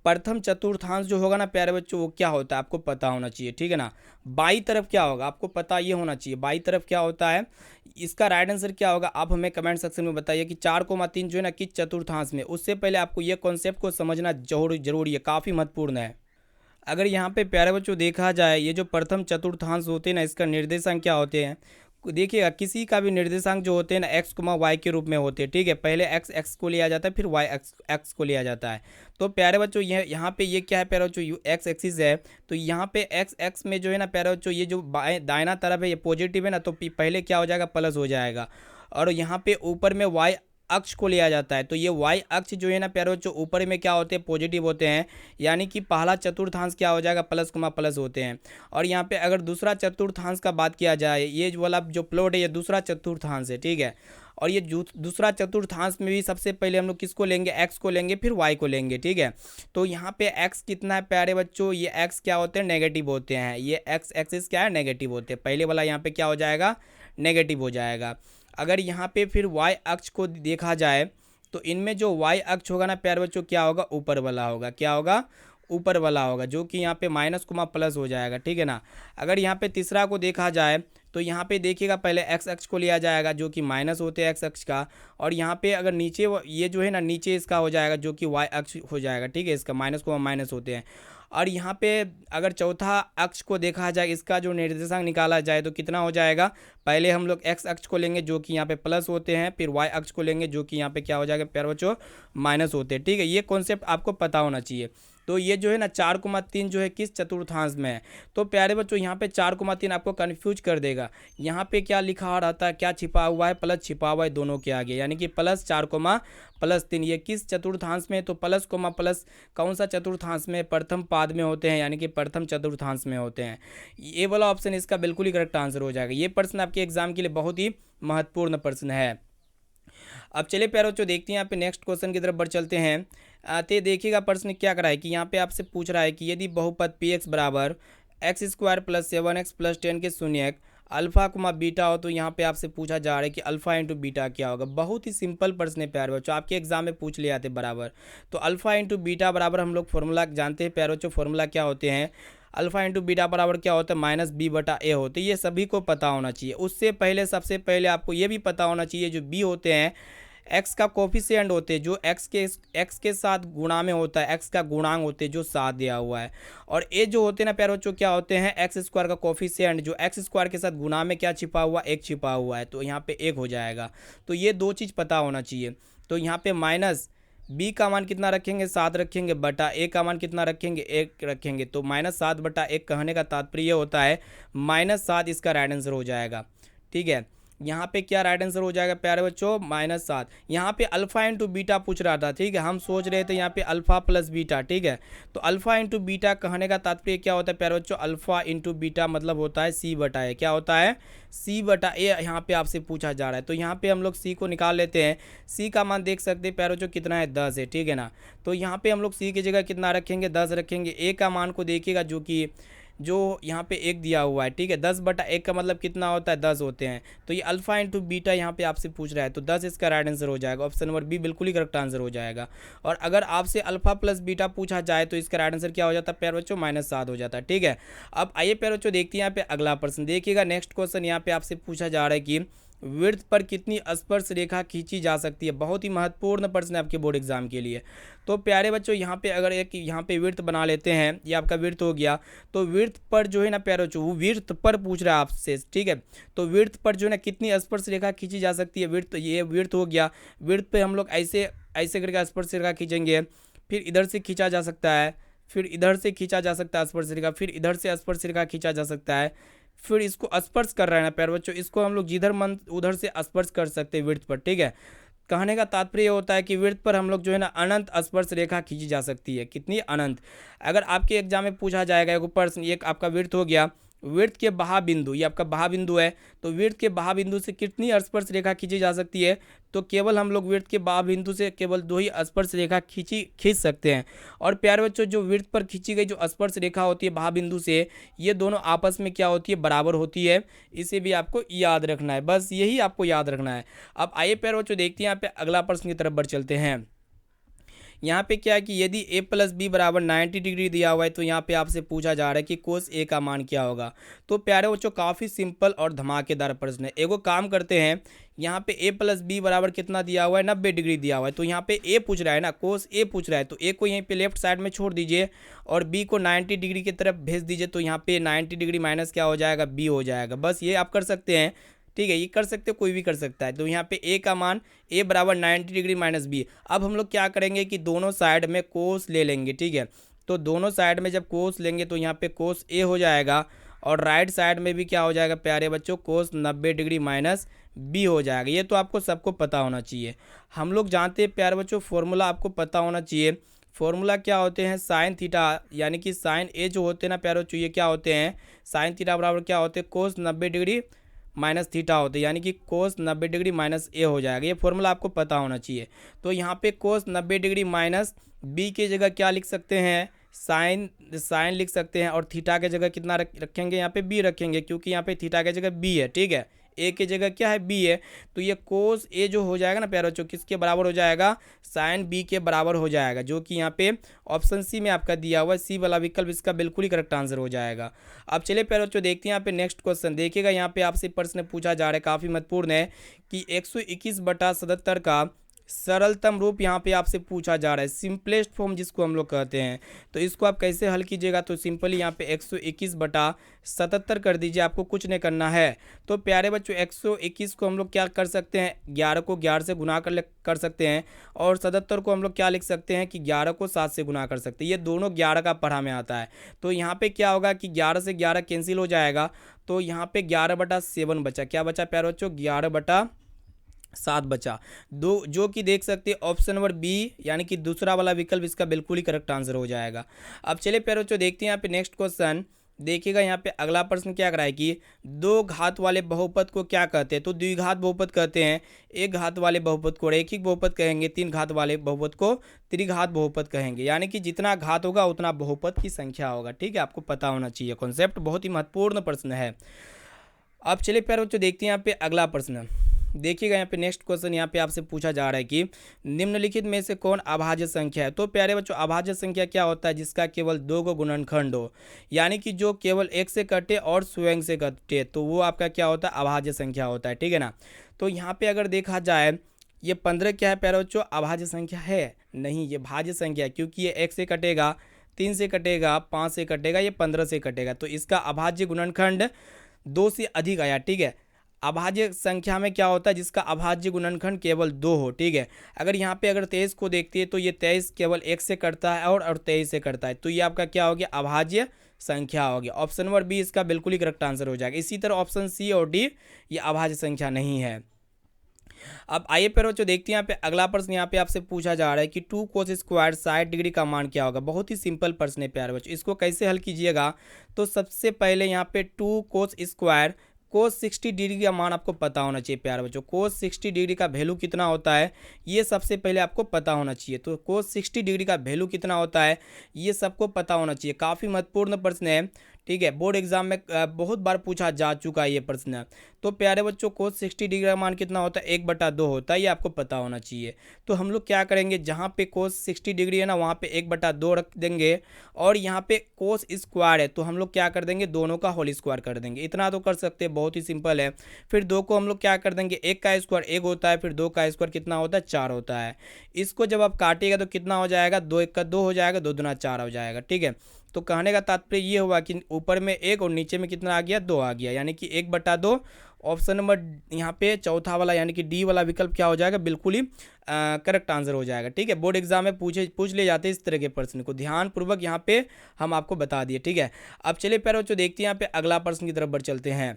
Speaker 1: प्रथम चतुर्थांश जो होगा ना प्यारे बच्चों वो क्या होता है आपको पता होना चाहिए। ठीक है ना। बाई तरफ क्या होगा आपको पता ये होना चाहिए, बाई तरफ क्या होता है। इसका राइट आंसर क्या होगा आप हमें कमेंट सेक्शन में बताइए कि 4,3 जो है ना किस चतुर्थांश में। उससे पहले आपको ये कॉन्सेप्ट को समझना जरूरी है, काफ़ी महत्वपूर्ण है। अगर यहाँ पे प्यारे बच्चों देखा जाए ये जो प्रथम चतुर्थांश होते हैं ना इसका निर्देशांक क्या होते हैं, देखिएगा किसी का भी निर्देशांक जो होते हैं ना एक्स कोमा वाई के रूप में होते हैं। ठीक है, पहले एक्स एक्स को लिया जाता है, फिर वाई एक्स एक्स को लिया जाता है। तो प्यारे बच्चों यहाँ पे ये क्या है प्यारे बच्चों, एक्स एक्सिस है। तो यहाँ पे एक्स एक्स में जो है ना प्यारे बच्चों ये जो दाहिना तरफ है ये पॉजिटिव है ना, तो पहले क्या हो जाएगा, प्लस हो जाएगा। और यहाँ पे ऊपर में वाई अक्ष को लिया जाता है, तो ये वाई अक्ष जो है ना प्यारे बच्चों ऊपर में क्या होते हैं, पॉजिटिव होते हैं। यानी कि पहला चतुर्थांश क्या हो जाएगा, प्लस कोमा प्लस होते हैं। और यहाँ पे अगर दूसरा चतुर्थांश का बात किया जाए, ये वाला जो प्लॉट है ये दूसरा चतुर्थांश है। ठीक है, और ये दूसरा चतुर्थांश में भी सबसे पहले हम लोग किसको लेंगे, एक्स को लेंगे, फिर वाई को लेंगे। ठीक है, तो यहाँ पे एक्स कितना है प्यारे बच्चों, ये एक्स क्या होते हैं, नेगेटिव होते हैं। ये एक्स एक्सिस क्या है, नेगेटिव होते हैं। पहले वाला यहाँ पे क्या हो जाएगा, नेगेटिव हो जाएगा। अगर यहाँ पे फिर वाई अक्ष को देखा जाए तो इनमें जो वाई अक्ष होगा ना प्यारे बच्चों क्या होगा, ऊपर वाला होगा। क्या होगा, ऊपर वाला होगा, जो कि यहाँ पे माइनस कोमा प्लस हो जाएगा। ठीक है ना। अगर यहाँ पे तीसरा को देखा जाए तो यहाँ पे देखिएगा पहले एक्स अक्ष को लिया जाएगा जो कि माइनस होते हैं एक्स अक्ष का, और यहाँ पे अगर नीचे ये जो है ना नीचे इसका हो जाएगा जो कि वाई अक्ष हो जाएगा। ठीक है, इसका माइनस कोमा माइनस होते हैं। और यहाँ पे अगर चौथा अक्ष को देखा जाए इसका जो निर्देशांक निकाला जाए तो कितना हो जाएगा, पहले हम लोग एक्स अक्ष को लेंगे जो कि यहाँ पे प्लस होते हैं, फिर वाई अक्ष को लेंगे जो कि यहाँ पे क्या हो जाएगा प्यारे बच्चों, माइनस होते हैं। ठीक है, ये कॉन्सेप्ट आपको पता होना चाहिए। तो ये जो है ना 4,3 जो है किस चतुर्थांश में है। तो प्यारे बच्चों यहाँ पे 4,3 आपको कन्फ्यूज कर देगा। यहाँ पे क्या लिखा रहता है, क्या छिपा हुआ है, प्लस छिपा हुआ है दोनों के आगे, यानी कि प्लस 4,3 ये किस चतुर्थांश में। तो प्लस कोमा प्लस कौन सा चतुर्थांश में, प्रथम पाद में होते हैं, यानी कि प्रथम चतुर्थांश में होते हैं। ये वाला ऑप्शन इसका बिल्कुल ही करेक्ट आंसर हो जाएगा। ये प्रश्न आपके एग्जाम के लिए बहुत ही महत्वपूर्ण प्रश्न है। अब चलिए प्यारे बच्चों देखते हैं यहाँ पे नेक्स्ट क्वेश्चन की तरफ बढ़ चलते हैं। आते देखिएगा प्रश्न क्या करा है कि यहाँ पे आपसे पूछ रहा है कि यदि बहुपद पी एक्स बराबर x square plus 7x plus 10 के शून्यक अल्फा कुमा बीटा हो, तो यहाँ पे आपसे पूछा जा रहा है कि अल्फा इंटू बीटा क्या होगा। बहुत ही सिंपल प्रश्न है प्यारे बच्चों, आपके एग्जाम में पूछ लिया थे बराबर। तो अल्फा इंटू बीटा बराबर हम लोग फॉर्मूला जानते हैं प्यारे बच्चों, फॉर्मूला क्या होते हैं, अल्फा इंटू बीटा बराबर क्या होता है, माइनस बी बटा ए होते हैं। ये सभी को पता होना चाहिए। उससे पहले सबसे पहले आपको ये भी पता होना चाहिए जो बी होते हैं एक्स का कोफिशिएंट होते हैं, जो एक्स के साथ गुणा में होता है, एक्स का गुणांक होते हैं जो 7 दिया हुआ है। और ए जो होते हैं ना प्यारे बच्चों क्या होते हैं, एक्स स्क्वायर का कोफिशिएंट जो एक्स स्क्वायर के साथ गुणा में क्या छिपा हुआ, एक छिपा हुआ है, तो यहाँ पे 1 हो जाएगा। तो ये दो चीज़ पता होना चाहिए। तो यहाँ पे माइनस बी का मान कितना रखेंगे 7 रखेंगे, बटा ए का मान कितना रखेंगे 1 रखेंगे। तो -7/1 कहने का तात्पर्य होता है -7 इसका राइट आंसर हो जाएगा। ठीक है, यहाँ पे क्या राइट आंसर हो जाएगा प्यारे बच्चों -7। यहाँ पे अल्फा इंटू बीटा पूछ रहा था। ठीक है, हम सोच रहे थे यहाँ पे अल्फा प्लस बीटा। ठीक है, तो अल्फा इंटू बीटा कहने का तात्पर्य क्या होता है प्यारे बच्चों, अल्फा इंटू बीटा मतलब होता है C/A। क्या होता है C/A यहाँ पे आपसे पूछा जा रहा है। तो यहाँ पे हम लोग C को निकाल लेते हैं। C का मान देख सकते हैं प्यारे बच्चों कितना है 10 है। ठीक है ना, तो यहाँ पे हम लोग C की जगह कितना रखेंगे 10 रखेंगे। A का मान को देखिएगा जो यहाँ पे 1 दिया हुआ है। ठीक है, 10/1 का मतलब कितना होता है 10 होते हैं। तो ये अल्फा इंटू बीटा यहाँ पे आपसे पूछ रहा है, तो 10 इसका राइट आंसर हो जाएगा। ऑप्शन नंबर बी बिल्कुल ही करेक्ट आंसर हो जाएगा। और अगर आपसे अल्फा प्लस बीटा पूछा जाए तो इसका राइट आंसर क्या हो जाता है प्यारे बच्चों -7 हो जाता है। ठीक है, अब आइए प्यारे बच्चों देखते हैं यहाँ पे अगला प्रश्न। देखिएगा नेक्स्ट क्वेश्चन यहाँ पे आपसे पूछा जा रहा है कि वृत्त पर कितनी स्पर्श रेखा खींची जा सकती है। बहुत ही महत्वपूर्ण प्रश्न है आपके बोर्ड एग्जाम के लिए। तो प्यारे बच्चों यहाँ पे अगर एक यहाँ पे वृत्त बना लेते हैं, ये आपका वृत्त हो गया। तो वृत्त पर जो है ना प्यारे बच्चों, वो वृत्त पर पूछ रहा है आपसे। ठीक है, तो वृत्त पर जो है ना कितनी स्पर्श रेखा खींची जा सकती है। वृत्त, ये वृत्त हो गया। वृत्त पे हम लोग ऐसे ऐसे करके स्पर्श रेखा खींचेंगे, फिर इधर से खींचा जा सकता है, फिर इधर से खींचा जा सकता है स्पर्श रेखा, फिर इधर से स्पर्श रेखा खींचा जा सकता है, फिर इसको स्पर्श कर रहा है ना प्यारे बच्चों, इसको हम लोग जिधर मन उधर से स्पर्श कर सकते हैं वृत्त पर। ठीक है, कहने का तात्पर्य होता है कि वृत्त पर हम लोग जो है ना अनंत स्पर्श रेखा खींची जा सकती है। कितनी अनंत। अगर आपके एग्जाम में पूछा जाएगा एक प्रश्न, एक आपका वृत्त हो गया, वृत्त के बाहा बिंदु, ये आपका बाहा बिंदु है, तो वृत्त के बाहा बिंदु से कितनी स्पर्श रेखा खींची जा सकती है। तो केवल हम लोग वृत्त के बाहा बिंदु से केवल 2 ही स्पर्श रेखा खींच सकते हैं। और प्यारे बच्चों जो वृत्त पर खींची गई जो स्पर्श रेखा होती है बाहा बिंदु से, ये दोनों आपस में क्या होती है बराबर होती है। इसे भी आपको याद रखना है, बस यही आपको याद रखना है। अब आइए प्यारे बच्चों देखते हैं यहाँ पे अगला प्रश्न की तरफ बढ़ चलते हैं। यहाँ पे क्या है कि यदि a + b = 90 डिग्री दिया हुआ है, तो यहाँ पे आपसे पूछा जा रहा है कि कोस a का मान क्या होगा। तो प्यारे बच्चों काफ़ी सिंपल और धमाकेदार प्रश्न है। एगो काम करते हैं, यहाँ पे a + b = कितना दिया हुआ है 90 डिग्री दिया हुआ है। तो यहाँ पे a पूछ रहा है ना, कोस a पूछ रहा है, तो a को यहीं पे लेफ्ट साइड में छोड़ दीजिए और b को 90 डिग्री की तरफ भेज दीजिए। तो यहाँ पे 90 डिग्री माइनस क्या हो जाएगा b हो जाएगा। बस ये आप कर सकते हैं। ठीक है, ये कर सकते हो, कोई भी कर सकता है। तो यहाँ पे a का मान a = 90 डिग्री माइनस b। अब हम लोग क्या करेंगे कि दोनों साइड में कोस ले लेंगे। ठीक है, तो दोनों साइड में जब कोस लेंगे तो यहाँ पे कोस a हो जाएगा और राइट साइड में भी क्या हो जाएगा प्यारे बच्चों, कोस 90 डिग्री माइनस b हो जाएगा। ये तो आपको सबको पता होना चाहिए। हम लोग जानते हैं प्यारे बच्चों, फॉर्मूला आपको पता होना चाहिए। फॉर्मूला क्या होते हैं, साइन थीटा यानी कि साइन a जो होते हैं ना प्यारे बच्चों, ये क्या होते हैं साइन थीटा बराबर क्या होते हैं कोस 90 डिग्री माइनस थीटा होते हैं, यानी कि कोस 90 डिग्री माइनस a हो जाएगा। ये फॉर्मूला आपको पता होना चाहिए। तो यहाँ पे कोस 90 डिग्री माइनस b की जगह क्या लिख सकते हैं, साइन लिख सकते हैं। और थीटा की जगह कितना रखेंगे, यहाँ पे b रखेंगे, क्योंकि यहाँ पे थीटा की जगह b है। ठीक है, a की जगह क्या है b है। तो ये कोस a जो हो जाएगा ना प्यारे बच्चों, किसके बराबर हो जाएगा, साइन b के बराबर हो जाएगा, जो कि यहाँ पे ऑप्शन सी में आपका दिया हुआ है। सी वाला विकल्प इसका बिल्कुल ही करेक्ट आंसर हो जाएगा। अब चलिए प्यारे बच्चों देखते हैं यहाँ पे नेक्स्ट क्वेश्चन। देखिएगा यहाँ पे आपसे प्रश्न पूछा जा रहा है, काफ़ी महत्वपूर्ण है कि 121/77 का सरलतम रूप यहाँ पे आपसे पूछा जा रहा है, सिंपलेस्ट फॉर्म जिसको हम लोग कहते हैं। तो इसको आप कैसे हल कीजिएगा, तो सिंपली यहाँ पे 121/77 कर दीजिए, आपको कुछ नहीं करना है। तो प्यारे बच्चों 121 को हम लोग क्या कर सकते हैं, 11 को 11 से गुना कर सकते हैं, और 77 को हम लोग क्या लिख सकते हैं कि 11 को 7 से गुना कर सकते हैं। ये दोनों 11 का पढ़ा में आता है। तो यहाँ पे क्या होगा कि 11 से 11 कैंसिल हो जाएगा, तो यहाँ पे 11/7 बचा। क्या बचा प्यारे बच्चों, 11/7 बचा। दो जो कि देख सकते हैं ऑप्शन नंबर बी यानी कि दूसरा वाला विकल्प इसका बिल्कुल ही करेक्ट आंसर हो जाएगा। अब चलिए प्यारे बच्चों देखते हैं यहाँ पे नेक्स्ट क्वेश्चन। देखिएगा यहाँ पे अगला प्रश्न क्या कराए कि 2 घात वाले बहुपद को क्या कहते हैं, तो द्विघात बहुपद कहते हैं। 1 घात वाले बहुपद को रैखिक बहुपद कहेंगे, 3 घात वाले बहुपद को त्रिघात बहुपद कहेंगे। यानी कि जितना घात होगा उतना बहुपद की संख्या होगा। ठीक है, आपको पता होना चाहिए कॉन्सेप्ट, बहुत ही महत्वपूर्ण प्रश्न है। अब चलिए प्यारे बच्चों देखते हैं यहाँ पे अगला प्रश्न। देखिएगा यहाँ पे नेक्स्ट क्वेश्चन यहाँ पे आपसे पूछा जा रहा है कि निम्नलिखित में से कौन अभाज्य संख्या है। तो प्यारे बच्चों अभाज्य संख्या क्या होता है, जिसका केवल 2 को गुणनखंड हो, यानी कि जो केवल 1 से कटे और स्वयं से कटे, तो वो आपका क्या होता है, अभाज्य संख्या होता है। ठीक है ना, तो यहाँ पे अगर देखा जाए ये 15 क्या है प्यारे बच्चों, अभाज्य संख्या है नहीं, ये भाज्य संख्या है, क्योंकि ये 1 से कटेगा, 3 से कटेगा, 5 से कटेगा, ये 15 से कटेगा। तो इसका अभाज्य गुणनखंड 2 से अधिक आया। ठीक है, अभाज्य संख्या में क्या होता है, जिसका अभाज्य गुणनखंड केवल 2 हो, ठीक है। अगर यहाँ पे अगर 23 को देखती है तो ये 23 केवल 1 से कटता है और 23 से कटता है, तो ये आपका क्या हो गया, अभाज्य संख्या हो गया। ऑप्शन नंबर बी इसका बिल्कुल ही करेक्ट आंसर हो जाएगा। इसी तरह ऑप्शन सी और डी ये अभाज्य संख्या नहीं है। अब आइए प्यारे बच्चों देखते हैं यहाँ पे अगला प्रश्न यहाँ पे आपसे पूछा जा रहा है कि 2 कोस स्क्वायर 60 डिग्री का मान क्या होगा। बहुत ही सिंपल प्रश्न है प्यारे बच्चों, इसको कैसे हल कीजिएगा। तो सबसे पहले यहाँ पे 2 कोस स्क्वायर कोस 60 डिग्री का मान आपको पता होना चाहिए प्यारे बच्चों। कोस 60 डिग्री का वैल्यू कितना होता है ये सबसे पहले आपको पता होना चाहिए। तो कोस 60 डिग्री का वैल्यू कितना होता है ये सबको पता होना चाहिए। काफ़ी महत्वपूर्ण प्रश्न है, ठीक है। बोर्ड एग्जाम में बहुत बार पूछा जा चुका है ये प्रश्न। तो प्यारे बच्चों कोस 60 डिग्री का मान कितना होता है, 1/2 होता है, ये आपको पता होना चाहिए। तो हम लोग क्या करेंगे, जहाँ पे कोस 60 डिग्री है ना वहाँ पे 1/2 रख देंगे, और यहाँ पे कोस स्क्वायर है तो हम लोग क्या कर देंगे, दोनों का होल स्क्वायर कर देंगे। इतना तो कर सकते हैं, बहुत ही सिंपल है। फिर 2 को हम लोग क्या कर देंगे, 1 का स्क्वायर 1 होता है, फिर 2 का स्क्वायर कितना होता है, 4 होता है। इसको जब आप काटिएगा तो कितना हो जाएगा, 2 1 का 2 हो जाएगा, 2 दूना 4 हो जाएगा, ठीक है। तो कहने का तात्पर्य ये हुआ कि ऊपर में 1 और नीचे में कितना आ गया, 2 आ गया, यानी कि 1/2। ऑप्शन नंबर यहाँ पे चौथा वाला यानी कि डी वाला विकल्प क्या हो जाएगा, बिल्कुल ही करेक्ट आंसर हो जाएगा, ठीक है। बोर्ड एग्जाम में पूछ ले जाते हैं इस तरह के प्रश्न को, ध्यानपूर्वक यहाँ पे हम आपको बता दिए, ठीक है। अब चलिए प्यारे बच्चों देखते हैं यहाँ पे अगला प्रश्न की तरफ बढ़ चलते हैं।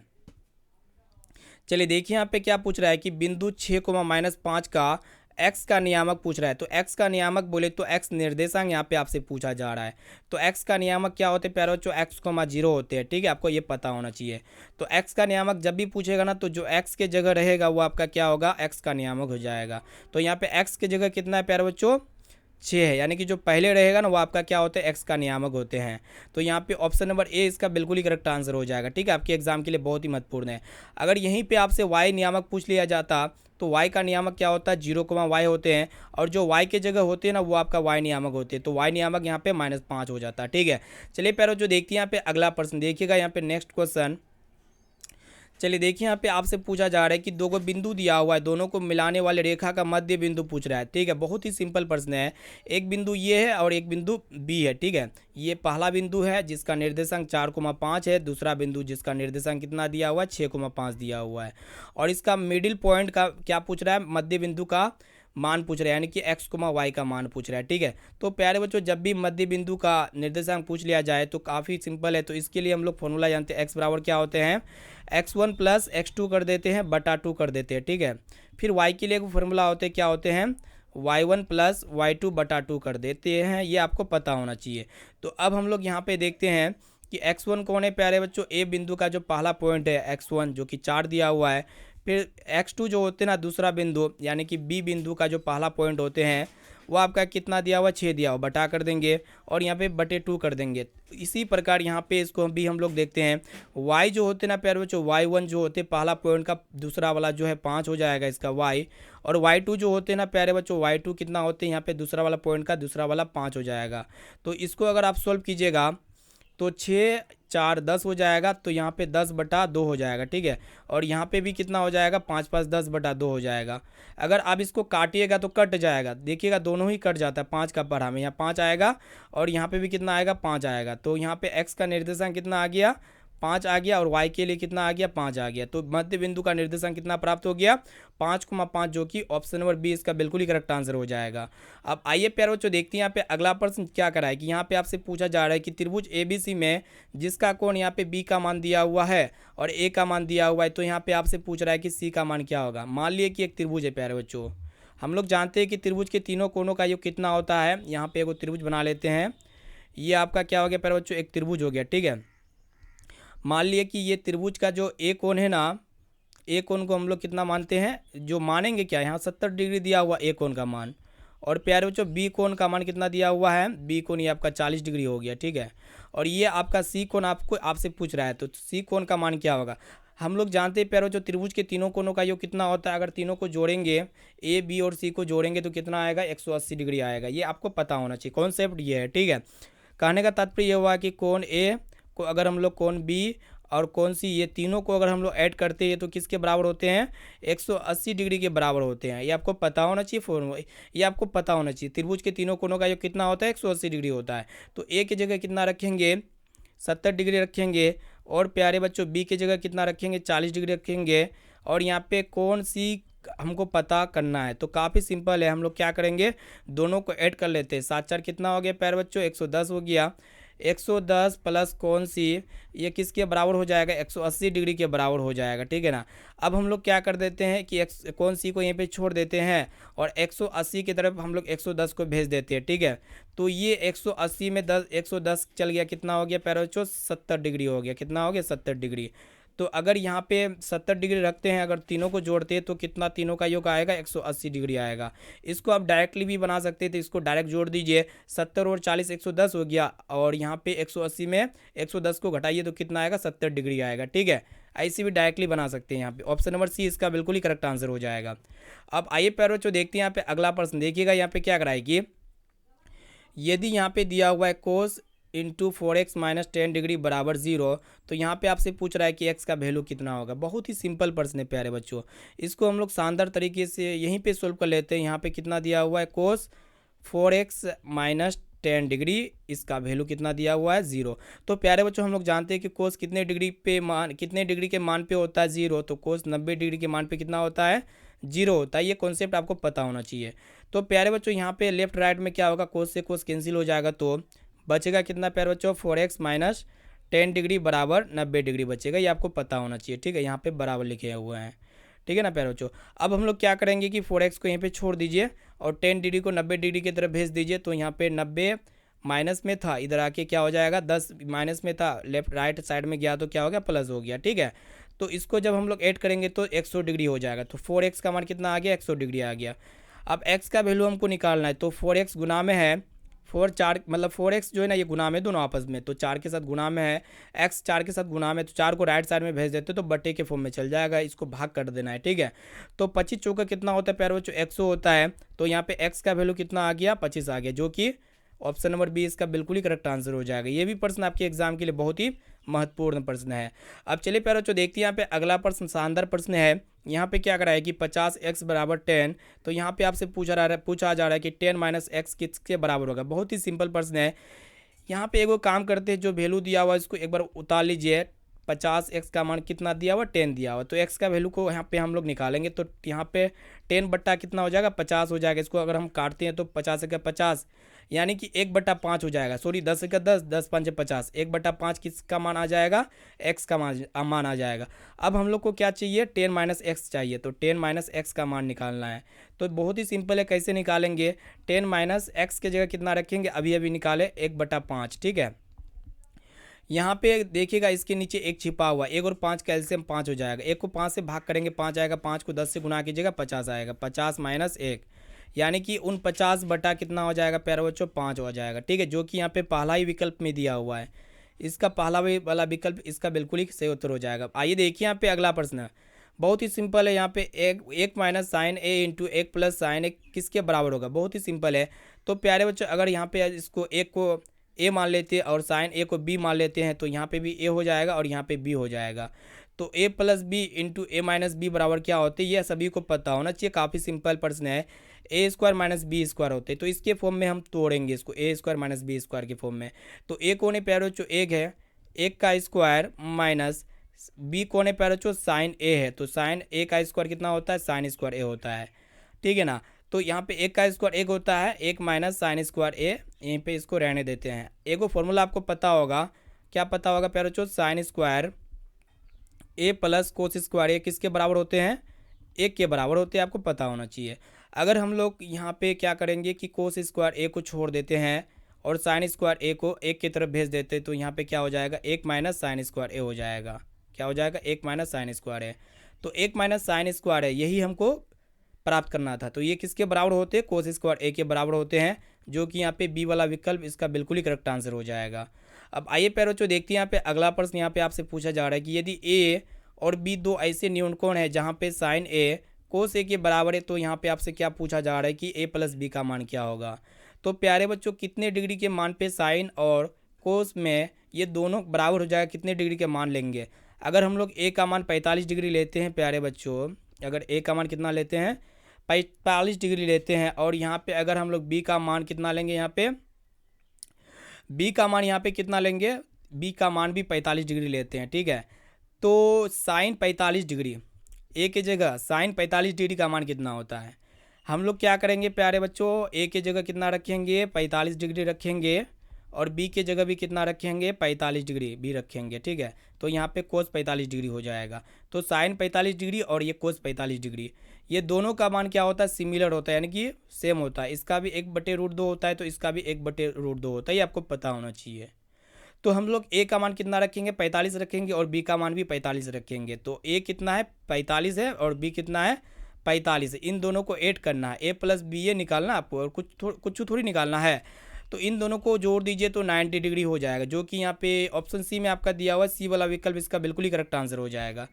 Speaker 1: चलिए देखिए यहाँ पे क्या पूछ रहा है कि बिंदु 6, -5 का एक्स का नियामक पूछ रहा है। तो एक्स का नियामक बोले तो एक्स निर्देशांक यहाँ पे आपसे पूछा जा रहा है। तो एक्स का नियामक क्या होते हैं प्यारे बच्चों, एक्स, 0 होते हैं, ठीक है, आपको ये पता होना चाहिए। तो एक्स का नियामक जब भी पूछेगा ना तो जो एक्स के जगह रहेगा वो आपका क्या होगा, एक्स का नियामक हो जाएगा। तो यहाँ पे एक्स के जगह कितना है प्यारे बच्चों, 6 है, यानी कि जो पहले रहेगा ना वो आपका क्या होता है, एक्स का नियामक होते हैं। तो यहाँ पे ऑप्शन नंबर ए इसका बिल्कुल ही करेक्ट आंसर हो जाएगा, ठीक है। आपके एग्जाम के लिए बहुत ही महत्वपूर्ण है। अगर यहीं पे आपसे वाई नियामक पूछ लिया जाता तो वाई का नियामक क्या होता है, 0, वाई होते हैं, और जो वाई के जगह होते हैं ना वो आपका वाई नियामक होते हैं। तो वाई नियामक यहाँ पे -5 हो जाता है, ठीक है। चलिए प्यारो जो देखते हैं यहाँ पे अगला प्रश्न देखिएगा, यहाँ पे नेक्स्ट क्वेश्चन। चलिए देखिए यहाँ पे आपसे पूछा जा रहा है कि 2 को बिंदु दिया हुआ है, दोनों को मिलाने वाले रेखा का मध्य बिंदु पूछ रहा है, ठीक है। बहुत ही सिंपल प्रश्न है। एक बिंदु ये है और एक बिंदु बी है, ठीक है। ये पहला बिंदु है जिसका निर्देशांक 4, 5 है, दूसरा बिंदु जिसका निर्देशांक कितना दिया हुआ है, 6, 5 दिया हुआ है, और इसका मिडिल पॉइंट का क्या पूछ रहा है, मध्य बिंदु का मान पूछ रहा है, यानी कि x, y का मान पूछ रहा है, ठीक है। तो प्यारे बच्चों जब भी मध्य बिंदु का निर्देशांक पूछ लिया जाए तो काफ़ी सिंपल है। तो इसके लिए हम लोग फॉर्मूला जानते हैं, x बराबर क्या होते हैं, x1 + x2 कर देते हैं बटा 2 कर देते हैं, ठीक है। फिर y के लिए फॉर्मूला होते हैं, क्या होते हैं, y1 + y2 बटा 2 कर देते हैं, ये आपको पता होना चाहिए। तो अब हम लोग यहाँ पे देखते हैं कि x1 कौन है प्यारे बच्चों, ए बिंदु का जो पहला पॉइंट है x1 जो कि 4 दिया हुआ है। फिर x2 जो होते हैं ना दूसरा बिंदु, यानी कि बी बिंदु का जो पहला पॉइंट होते हैं वो आपका कितना दिया हुआ, 6 दिया हुआ, बटा कर देंगे और यहाँ पे बटे 2 कर देंगे। इसी प्रकार यहाँ पे इसको भी हम लोग देखते हैं, y जो होते हैं ना प्यारे बच्चों, y1 जो होते हैं पहला पॉइंट का दूसरा वाला जो है 5 हो जाएगा इसका y, और y2 जो होते हैं ना प्यारे बच्चों, y2 कितना होते हैं यहाँ पे दूसरा वाला पॉइंट का दूसरा वाला 5 हो जाएगा। तो इसको अगर आप सॉल्व कीजिएगा तो 6 4 10 हो जाएगा, तो यहाँ पे 10/2 हो जाएगा, ठीक है। और यहाँ पे भी कितना हो जाएगा, 5 5 10/2 हो जाएगा। अगर आप इसको काटिएगा तो कट जाएगा, देखिएगा दोनों ही कट जाता है, 5 का पढ़ा में यहाँ 5 आएगा और यहाँ पे भी कितना आएगा, 5 आएगा। तो यहाँ पे x का निर्देशांक कितना आ गया, 5 आ गया, और y के लिए कितना आ गया, 5 आ गया। तो मध्य बिंदु का निर्देशांक कितना प्राप्त हो गया, 5,5, जो कि ऑप्शन नंबर बी इसका बिल्कुल ही करेक्ट आंसर हो जाएगा। अब आइए प्यारे बच्चों देखते हैं यहाँ पे अगला प्रश्न क्या करा है कि यहाँ पे आपसे पूछा जा रहा है कि त्रिभुज ABC में जिसका कोण यहाँ पे B का मान दिया हुआ है और A का मान दिया हुआ है, तो यहाँ पे आपसे पूछ रहा है कि C का मान क्या होगा। मान लिए कि एक त्रिभुज है प्यारे बच्चों, हम लोग जानते हैं कि त्रिभुज के तीनों कोणों का योग कितना होता है। यहाँ पे एक त्रिभुज बना लेते हैं, ये आपका क्या हो गया प्यारे बच्चों, एक त्रिभुज हो गया, ठीक है। मान लिए कि ये त्रिभुज का जो ए कोण है ना, ए कोण को हम लोग कितना मानते हैं, जो मानेंगे क्या, यहाँ 70 डिग्री दिया हुआ ए कोण का मान, और प्यारे बच्चों बी कोण का मान कितना दिया हुआ है, बी कोण ये आपका 40 डिग्री हो गया, ठीक है। और ये आपका सी कोण आपसे पूछ रहा है, तो सी कोण का मान क्या होगा। हम लोग जानते हैं प्यारे बच्चों त्रिभुज के तीनों कोणों का योग कितना होता है, अगर तीनों को जोड़ेंगे, ए बी और सी को जोड़ेंगे तो कितना आएगा, 180 डिग्री आएगा। ये आपको पता होना चाहिए, कॉन्सेप्ट ये है, ठीक है। कहने का तात्पर्य ये हुआ कि कोण ए को अगर हम लोग कोण बी और कौन सी, ये तीनों को अगर हम लोग ऐड करते हैं तो किसके बराबर होते हैं, 180 डिग्री के बराबर होते हैं। ये आपको पता होना चाहिए फॉर्मूला, ये आपको पता होना चाहिए। त्रिभुज के तीनों कोणों का योग कितना होता है, 180 डिग्री होता है। तो ए की जगह कितना रखेंगे, 70 डिग्री रखेंगे, और प्यारे बच्चों बी की जगह कितना रखेंगे, 40 डिग्री रखेंगे, और यहाँ पे कौन सी हमको पता करना है। तो काफ़ी सिंपल है, हम लोग क्या करेंगे, दोनों को ऐड कर लेते हैं। 7 4 कितना हो गया प्यारे बच्चों, 110 हो गया। 110 प्लस कौन सी, ये किसके बराबर हो जाएगा, 180 डिग्री के बराबर हो जाएगा, ठीक है ना। अब हम लोग क्या कर देते हैं कि कौन सी को यहीं पे छोड़ देते हैं और 180 की तरफ हम लोग 110 को भेज देते हैं, ठीक है। तो ये 180 में 110 चल गया, कितना हो गया प्यारे बच्चों, 70 डिग्री हो गया। कितना हो गया, 70 डिग्री। तो अगर यहाँ पे 70 डिग्री रखते हैं, अगर तीनों को जोड़ते हैं तो कितना तीनों का योग आएगा, 180 डिग्री आएगा। इसको आप डायरेक्टली भी बना सकते थे, इसको डायरेक्ट जोड़ दीजिए, 70 और 40 110 हो गया, और यहाँ पे 180 में 110 को घटाइए तो कितना आएगा, 70 डिग्री आएगा, ठीक है। ऐसे भी डायरेक्टली बना सकते हैं। यहाँ पे ऑप्शन नंबर सी इसका बिल्कुल ही करेक्ट आंसर हो जाएगा। अब आइए प्यारे बच्चों देखते हैं यहाँ पे अगला प्रश्न। देखिएगा यहाँ पे क्या कराएगी, यदि यहाँ पे दिया हुआ है कोस इंटू 4x माइनस 10 डिग्री बराबर 0, तो यहाँ पे आपसे पूछ रहा है कि x का वैल्यू कितना होगा। बहुत ही सिंपल प्रश्न है प्यारे बच्चों, इसको हम लोग शानदार तरीके से यहीं पे सोल्व कर लेते हैं। यहाँ पे कितना दिया हुआ है, कोस 4x माइनस 10 डिग्री, इसका वैल्यू कितना दिया हुआ है, 0। तो प्यारे बच्चों हम लोग जानते हैं कि कोस कितने डिग्री पे मान, कितने डिग्री के मान पे होता है, 0। तो कोस 90 डिग्री के मान पे कितना होता है, 0 होता है। ये कॉन्सेप्ट आपको पता होना चाहिए। तो प्यारे बच्चों यहाँ पे लेफ्ट राइट में क्या होगा, कोस से कोस कैंसिल हो जाएगा, तो बचेगा कितना प्यारे बच्चों, 4x माइनस 10 डिग्री बराबर 90 डिग्री बचेगा। ये आपको पता होना चाहिए, ठीक है। यहाँ पे बराबर लिखे हुए हैं, ठीक है ना प्यारे बच्चों। अब हम लोग क्या करेंगे कि 4x को यहीं पे छोड़ दीजिए और 10 डिग्री को 90 डिग्री की तरफ भेज दीजिए। तो यहाँ पे 90 माइनस में था, इधर आके क्या हो जाएगा, 10 माइनस में था, लेफ्ट राइट साइड में गया तो क्या हो गया, प्लस हो गया, ठीक है। तो इसको जब हम लोग ऐड करेंगे तो 100 डिग्री हो जाएगा। तो 4x का मान कितना आ गया, 100 डिग्री आ गया। अब x का वैल्यू हमको निकालना है, तो 4x गुना में है 4 4 मतलब 4x जो है ना, ये गुना में दोनों आपस में, तो 4 के साथ गुना में है, x 4 के साथ गुना में, तो 4 को राइट साइड में भेज देते तो बट्टे के फॉर्म में चल जाएगा, इसको भाग कर देना है, ठीक है। तो 25 चौका कितना होता है प्यारे बच्चों, 100 होता है। तो यहाँ पे x का वैल्यू कितना आ गया, 25 आ गया, जो कि ऑप्शन नंबर बी इसका बिल्कुल ही करेक्ट आंसर हो जाएगा। ये भी प्रश्न आपके एग्जाम के लिए बहुत ही महत्वपूर्ण प्रश्न है। अब चलिए प्यारे बच्चों देखते हैं यहाँ पे अगला प्रश्न, शानदार प्रश्न है। यहाँ पे क्या करा है कि 50x बराबर 10, तो यहाँ पे आपसे पूछा जा रहा है कि 10 माइनस एक्स किसके बराबर होगा। बहुत ही सिंपल प्रश्न है। यहाँ पे एगो काम करते हैं, जो वैल्यू दिया हुआ है इसको एक बार उतार लीजिए। 50x का मान कितना दिया हुआ, 10 दिया हुआ, तो x का वैल्यू को यहाँ पे हम लोग निकालेंगे। तो यहाँ पे 10 बट्टा कितना हो जाएगा, 50 हो जाएगा। इसको अगर हम काटते हैं तो 50 का 50 यानी कि 1/5 हो जाएगा, सॉरी 10 का 10, 10 5 50, 1/5 किसका मान आ जाएगा, x का मान आ जाएगा। अब हम लोग को क्या चाहिए, 10 माइनस एक्स चाहिए, तो 10 माइनस एक्स का मान निकालना है। तो बहुत ही सिंपल है, कैसे निकालेंगे, 10 माइनस एक्स की जगह कितना रखेंगे, अभी अभी निकाले 1/5, ठीक है। यहाँ पे देखिएगा इसके नीचे एक छिपा हुआ, 1 और 5 कैल्शियम 5 हो जाएगा। 1 को 5 से भाग करेंगे 5 आएगा, 5 को 10 से गुना कीजिएगा 50 आएगा। 50 माइनस 1 यानी कि 49 बटा कितना हो जाएगा प्यारे बच्चों, 5 हो जाएगा, ठीक है। जो कि यहाँ पे पहला ही विकल्प में दिया हुआ है, इसका पहला वाला विकल्प इसका बिल्कुल ही सही उत्तर हो जाएगा। आइए देखिए यहाँ पे अगला प्रश्न, बहुत ही सिंपल है। यहाँ पे एक माइनस साइन ए इंटू एक प्लस साइन ए किसके बराबर होगा, बहुत ही सिंपल है। तो प्यारे बच्चों अगर यहाँ पे इसको एक को ए मान लेते हैं और साइन ए को बी मान लेते हैं, तो यहाँ पे भी ए हो जाएगा और यहाँ पे बी हो जाएगा। तो ए प्लस बी इंटू ए माइनस बी बराबर क्या होते हैं, ये सभी को पता होना चाहिए, काफ़ी सिंपल प्रश्न है। ए स्क्वायर माइनस बी स्क्वायर होते हैं, तो इसके फॉर्म में हम तोड़ेंगे इसको, ए स्क्वायर माइनस बी स्क्वायर के फॉर्म में। तो ए कौन है प्यारे बच्चों, एक है, एक का स्क्वायर माइनस बी कौन है प्यारे बच्चों, साइन ए है, तो साइन ए का स्क्वायर कितना होता है, साइन स्क्वायर ए होता है, ठीक है ना। तो यहाँ पे एक का स्क्वायर एक होता है, एक माइनस साइन स्क्वायर ए, यहीं पे इसको रहने देते हैं। एक वो फॉर्मूला आपको पता होगा, क्या पता होगा प्यारे बच्चों, साइन स्क्वायर ए प्लस कोस स्क्वायर ए किसके बराबर होते हैं, 1 के बराबर होते हैं, आपको पता होना चाहिए। अगर हम लोग यहाँ पे क्या करेंगे कि कोस स्क्वायर ए को छोड़ देते हैं और साइन स्क्वायर ए को 1 की तरफ भेज देते हैं, तो यहाँ पे क्या हो जाएगा, 1 माइनस साइन स्क्वायर ए हो जाएगा। क्या हो जाएगा, 1 माइनस साइन स्क्वायर ए। तो 1 माइनस साइन स्क्वायर है, यही हमको प्राप्त करना था। तो ये किसके बराबर होते हैं, कोस स्क्वायर ए के बराबर होते हैं, जो कि यहाँ पे बी वाला विकल्प इसका बिल्कुल ही करेक्ट आंसर हो जाएगा। अब आइए प्यारे बच्चों देखते हैं यहाँ पे अगला प्रश्न। यहाँ पे आपसे पूछा जा रहा है कि यदि ए और बी दो ऐसे न्यूनकोण है जहाँ पे साइन ए कोस ए के बराबर है, तो यहाँ पे आपसे क्या पूछा जा रहा है कि ए प्लस बी का मान क्या होगा। तो प्यारे बच्चों कितने डिग्री के मान पे साइन और कोस में ये दोनों बराबर हो जाएगा, कितने डिग्री के मान लेंगे। अगर हम लोग ए का मान 45 डिग्री लेते हैं प्यारे बच्चों, अगर ए का मान कितना लेते हैं, 45 डिग्री लेते हैं, और यहाँ पे अगर हम लोग बी का मान कितना लेंगे, यहाँ पे बी का मान यहाँ पे कितना लेंगे, बी का मान भी 45 डिग्री लेते हैं, ठीक है। तो साइन 45 डिग्री ए की जगह साइन 45 डिग्री का मान कितना होता है। हम लोग क्या करेंगे प्यारे बच्चों, ए की जगह कितना रखेंगे 45 डिग्री रखेंगे, और बी की जगह भी कितना रखेंगे 45 डिग्री भी रखेंगे, ठीक है। तो यहाँ पे कोस 45 डिग्री हो जाएगा। तो साइन 45 डिग्री और ये कोस 45 डिग्री, ये दोनों का मान क्या होता है, सिमिलर होता है, यानी कि सेम होता है। इसका भी 1/√2 होता है, तो इसका भी 1/√2 होता है, ये आपको पता होना चाहिए। तो हम लोग ए का मान कितना रखेंगे 45 रखेंगे, और बी का मान भी 45 रखेंगे। तो ए कितना है 45 है, और बी कितना है 45 है। इन दोनों को ऐड करना है, ए प्लस बी ए निकालना आपको, और कुछ थोड़ी निकालना है। तो इन दोनों को जोड़ दीजिए तो 90 डिग्री हो जाएगा, जो कि यहाँ पे ऑप्शन सी में आपका दिया हुआ है, सी वाला विकल्प इसका बिल्कुल ही करेक्ट आंसर हो जाएगा,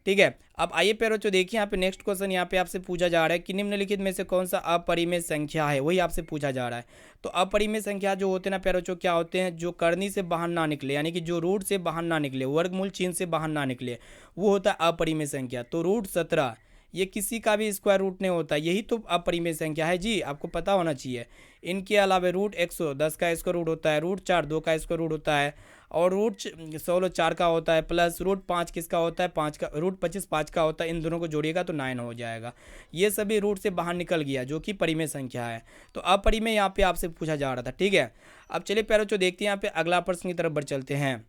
Speaker 1: ठीक है। अब आइए प्यारे बच्चों देखिए यहाँ पे नेक्स्ट क्वेश्चन यहाँ पे आपसे पूछा जा रहा है कि निम्नलिखित में से कौन सा अपरिमेय संख्या है, वही आपसे पूछा जा रहा है। तो अपरिमेय संख्या जो होते हैं ना प्यारे बच्चों, क्या होते हैं, जो करनी से बाहर ना निकले, यानी कि जो रूट से बाहर ना निकले, वर्गमूल चिन्ह से बाहर ना निकले, वो होता है अपरिमेय संख्या। तो √17 ये किसी का भी स्क्वायर रूट नहीं होता, यही तो अपरिमेय संख्या है जी, आपको पता होना चाहिए। इनके अलावा √110 का स्क्वायर रूट होता है, √4 2 का स्क्वायर रूट होता है, और √16 4 का होता है, प्लस √5 किसका होता है 5 का, √25 5 का होता है। इन दोनों को जोड़िएगा तो 9 हो जाएगा। ये सभी रूट से बाहर निकल गया, जो कि परिमेय संख्या है। तो अपरिमेय यहाँ पे आपसे पूछा जा रहा था, ठीक है। अब चलिए प्यारे बच्चों देखते हैं यहाँ पे अगला प्रश्न की तरफ बढ़ चलते हैं।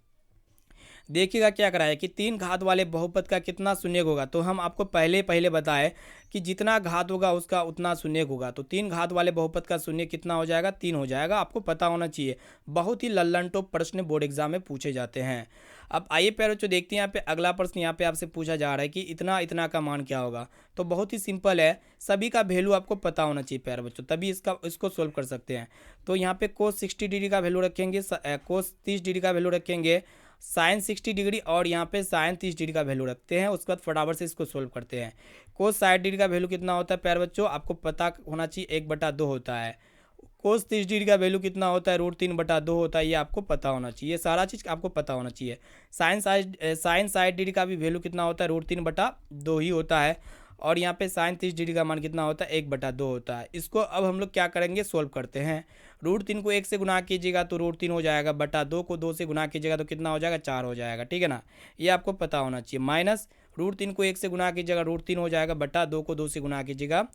Speaker 1: देखिएगा क्या कराया कि 3 घात वाले बहुपद का कितना शून्य होगा। तो हम आपको पहले बताए कि जितना घात होगा उसका उतना शून्य होगा। तो 3 घात वाले बहुपद का शून्य कितना हो जाएगा 3 हो जाएगा, आपको पता होना चाहिए। बहुत ही लल्लन टॉप प्रश्न बोर्ड एग्जाम में पूछे जाते हैं। अब आइए प्यारे बच्चों देखते हैं यहाँ पे अगला प्रश्न यहाँ पे आपसे पूछा जा रहा है कि इतना इतना का मान क्या होगा। तो बहुत ही सिंपल है, सभी का वैल्यू आपको पता होना चाहिए प्यारे बच्चों, तभी इसको सोल्व कर सकते हैं। तो यहाँ पे कोस 60 डिग्री का वैल्यू रखेंगे, कोस 30 डिग्री का वैल्यू रखेंगे, साइन 60 डिग्री और यहाँ पे साइन 30 डिग्री का वैल्यू रखते हैं। उसके बाद फटाफट से इसको सोल्व करते हैं। कोस 60 डिग्री का वैल्यू कितना होता है प्यारे बच्चों, आपको पता होना चाहिए 1/2 होता है। कोस 30 डिग्री का वैल्यू कितना होता है √3/2 होता है, ये आपको पता होना चाहिए, सारा चीज़ आपको पता होना चाहिए। साइन 60 डिग्री का भी वैल्यू कितना होता है √3/2 ही होता है, और यहाँ पे साइन 30 डिग्री का मान कितना होता है 1/2 होता है। इसको अब हम लोग क्या करेंगे, सोल्व करते हैं। √3 को 1 से गुना कीजिएगा तो √3 हो जाएगा, बटा 2 को 2 से गुना कीजिएगा तो कितना हो जाएगा 4 हो जाएगा, ठीक है ना, ये आपको पता होना चाहिए। माइनस √3 को 1 से गुना कीजिएगा √3 हो जाएगा, बटा 2 को 2 से गुना कीजिएगा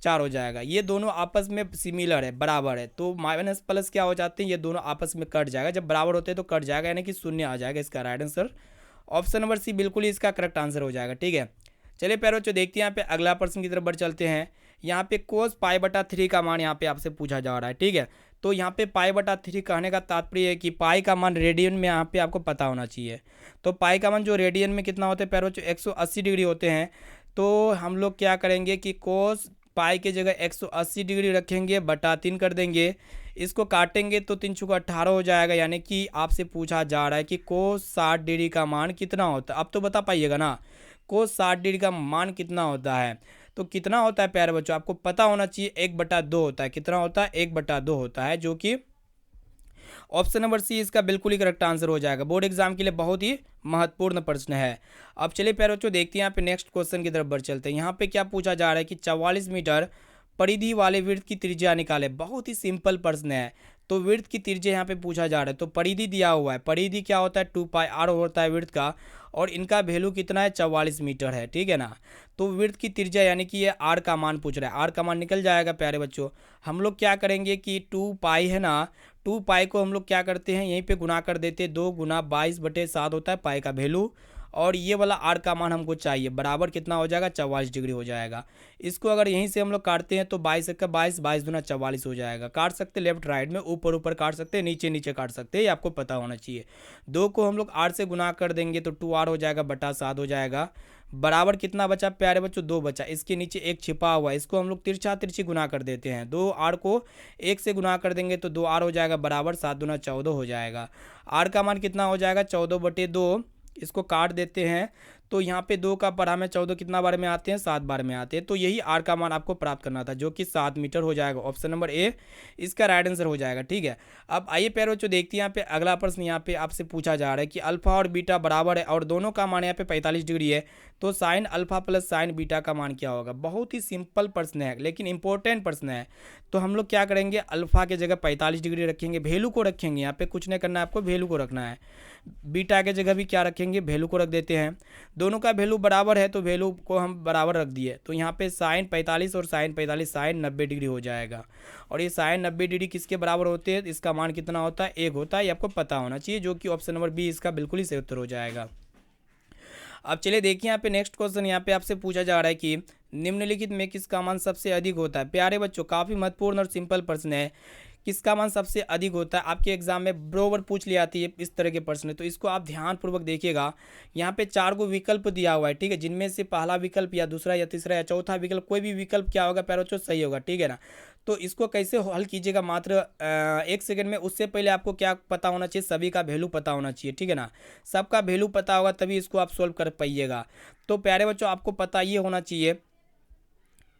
Speaker 1: 4 हो जाएगा। ये दोनों आपस में सिमिलर है, बराबर है, तो माइनस प्लस क्या हो जाते हैं, ये दोनों आपस में कट जाएगा। जब बराबर होते हैं तो कट जाएगा, यानी कि शून्य आ जाएगा। इसका right answer option number C बिल्कुल ही इसका करेक्ट आंसर हो जाएगा, ठीक है। चलिए प्यारे बच्चों देखते हैं यहाँ पे अगला प्रश्न की तरफ बढ़ चलते हैं। यहाँ पे कोस π/3 का मान यहाँ पे आपसे पूछा जा रहा है, ठीक है। तो यहाँ पे π/3 कहने का तात्पर्य है कि पाई का मान रेडियन में यहाँ पे आपको पता होना चाहिए। तो पाई का मान जो रेडियन में कितना होता है प्यारे बच्चों 180 डिग्री होते हैं। तो हम लोग क्या करेंगे कि कोस पाई की जगह 180 डिग्री रखेंगे, बटा 3 कर देंगे, इसको काटेंगे तो 3 × 18 हो जाएगा। यानी कि आपसे पूछा जा रहा है कि कोस 60 डिग्री का मान कितना होता है। अब तो बता पाइएगा ना, कोस 60 डिग्री का मान कितना होता है। तो कितना होता है प्यारे बच्चों, आपको पता होना चाहिए 1/2 होता है। कितना होता है 1/2 होता है, जो कि ऑप्शन नंबर सी इसका बिल्कुल ही करेक्ट आंसर हो जाएगा। बोर्ड एग्जाम के लिए बहुत ही महत्वपूर्ण प्रश्न है। अब चलिए प्यारे बच्चों देखते हैं यहाँ पे नेक्स्ट क्वेश्चन की तरफ बढ़ चलते हैं। यहाँ पे क्या पूछा जा रहा है कि 44 मीटर परिधि वाले वृत्त की त्रिज्या निकाले। बहुत ही सिंपल प्रश्न है। तो वृत्त की त्रिज्या यहाँ पे पूछा जा रहा है, तो परिधि दिया हुआ है। परिधि क्या होता है 2πr होता है वृत्त का, और इनका वैल्यू कितना है 44 मीटर है, ठीक है ना। तो वृत्त की त्रिज्या यानी कि ये r का मान पूछ रहा है, r का मान निकल जाएगा प्यारे बच्चों। हम लोग क्या करेंगे कि 2π है ना, 2π को हम लोग क्या करते हैं यहीं पे गुना कर देते हैं, 2 × 22/7 होता है पाई का वैल्यू, और ये वाला r का मान हमको चाहिए, बराबर कितना हो जाएगा 44 डिग्री हो जाएगा। इसको अगर यहीं से हम लोग काटते हैं तो 22 × 22 22 × 44 हो जाएगा। काट सकते लेफ्ट राइट में, ऊपर ऊपर काट सकते हैं, नीचे नीचे काट सकते हैं, ये आपको पता होना चाहिए। 2 को हम लोग r से गुना कर देंगे तो 2r हो जाएगा, बटा 7 हो जाएगा, बराबर कितना बचा प्यारे बच्चों 2 बचा। इसके नीचे एक छिपा हुआ है, इसको हम लोग तिरछा तिरछी गुना कर देते हैं। 2r को 1 से गुना कर देंगे तो 2r हो जाएगा, बराबर 7 × 14 हो जाएगा। r का मान कितना हो जाएगा 14/2, इसको काट देते हैं तो यहाँ पे 2 का पढ़ा में 14 कितना बार में आते हैं 7 बार में आते हैं। तो यही r का मान आपको प्राप्त करना था, जो कि 7 मीटर हो जाएगा। ऑप्शन नंबर ए इसका राइट आंसर हो जाएगा, ठीक है। अब आइए प्यारे बच्चों देखते हैं यहाँ पे अगला प्रश्न। यहाँ पे आपसे पूछा जा रहा है कि अल्फा और बीटा बराबर है और दोनों का मान यहाँ पे 45 डिग्री है, तो sine alpha plus sign beta का मान क्या होगा। बहुत ही सिंपल प्रश्न है लेकिन इंपॉर्टेंट प्रश्न है। तो हम लोग क्या करेंगे, अल्फा की जगह 45 डिग्री रखेंगे, वैल्यू को रखेंगे, यहाँ पे कुछ नहीं करना है आपको, वैल्यू को रखना है। बीटा की जगह भी क्या रखेंगे, वैल्यू को रख देते हैं। दोनों का वैल्यू बराबर है तो वैल्यू को हम बराबर रख दिए, तो यहाँ पे साइन 45 और साइन 45 साइन 90 डिग्री हो जाएगा। और ये साइन 90 डिग्री किसके बराबर होते हैं, इसका मान कितना होता है, 1 होता है। ये आपको पता होना चाहिए, जो कि ऑप्शन नंबर बी इसका बिल्कुल ही सही उत्तर हो जाएगा। अब चलिए देखिए यहाँ पे नेक्स्ट क्वेश्चन यहाँ पे आपसे पूछा जा रहा है कि निम्नलिखित में किसका मान सबसे अधिक होता है। प्यारे बच्चों, काफ़ी महत्वपूर्ण और सिंपल प्रश्न है। किसका मान सबसे अधिक होता है, आपके एग्जाम में बरोबर पूछ ली आती है इस तरह के प्रश्न, तो इसको आप ध्यानपूर्वक देखिएगा। यहाँ पे 4 को विकल्प दिया हुआ है, ठीक है, जिनमें से पहला विकल्प या दूसरा या तीसरा या चौथा विकल्प, कोई भी विकल्प क्या होगा प्यारे बच्चों, सही होगा, ठीक है ना। तो इसको कैसे हल कीजिएगा, मात्र 1 सेकंड में। उससे पहले आपको क्या पता होना चाहिए, सभी का वैल्यू पता होना चाहिए, ठीक है ना। सबका वैल्यू पता होगा तभी इसको आप सोल्व कर पाइएगा। तो प्यारे बच्चों, आपको पता ये होना चाहिए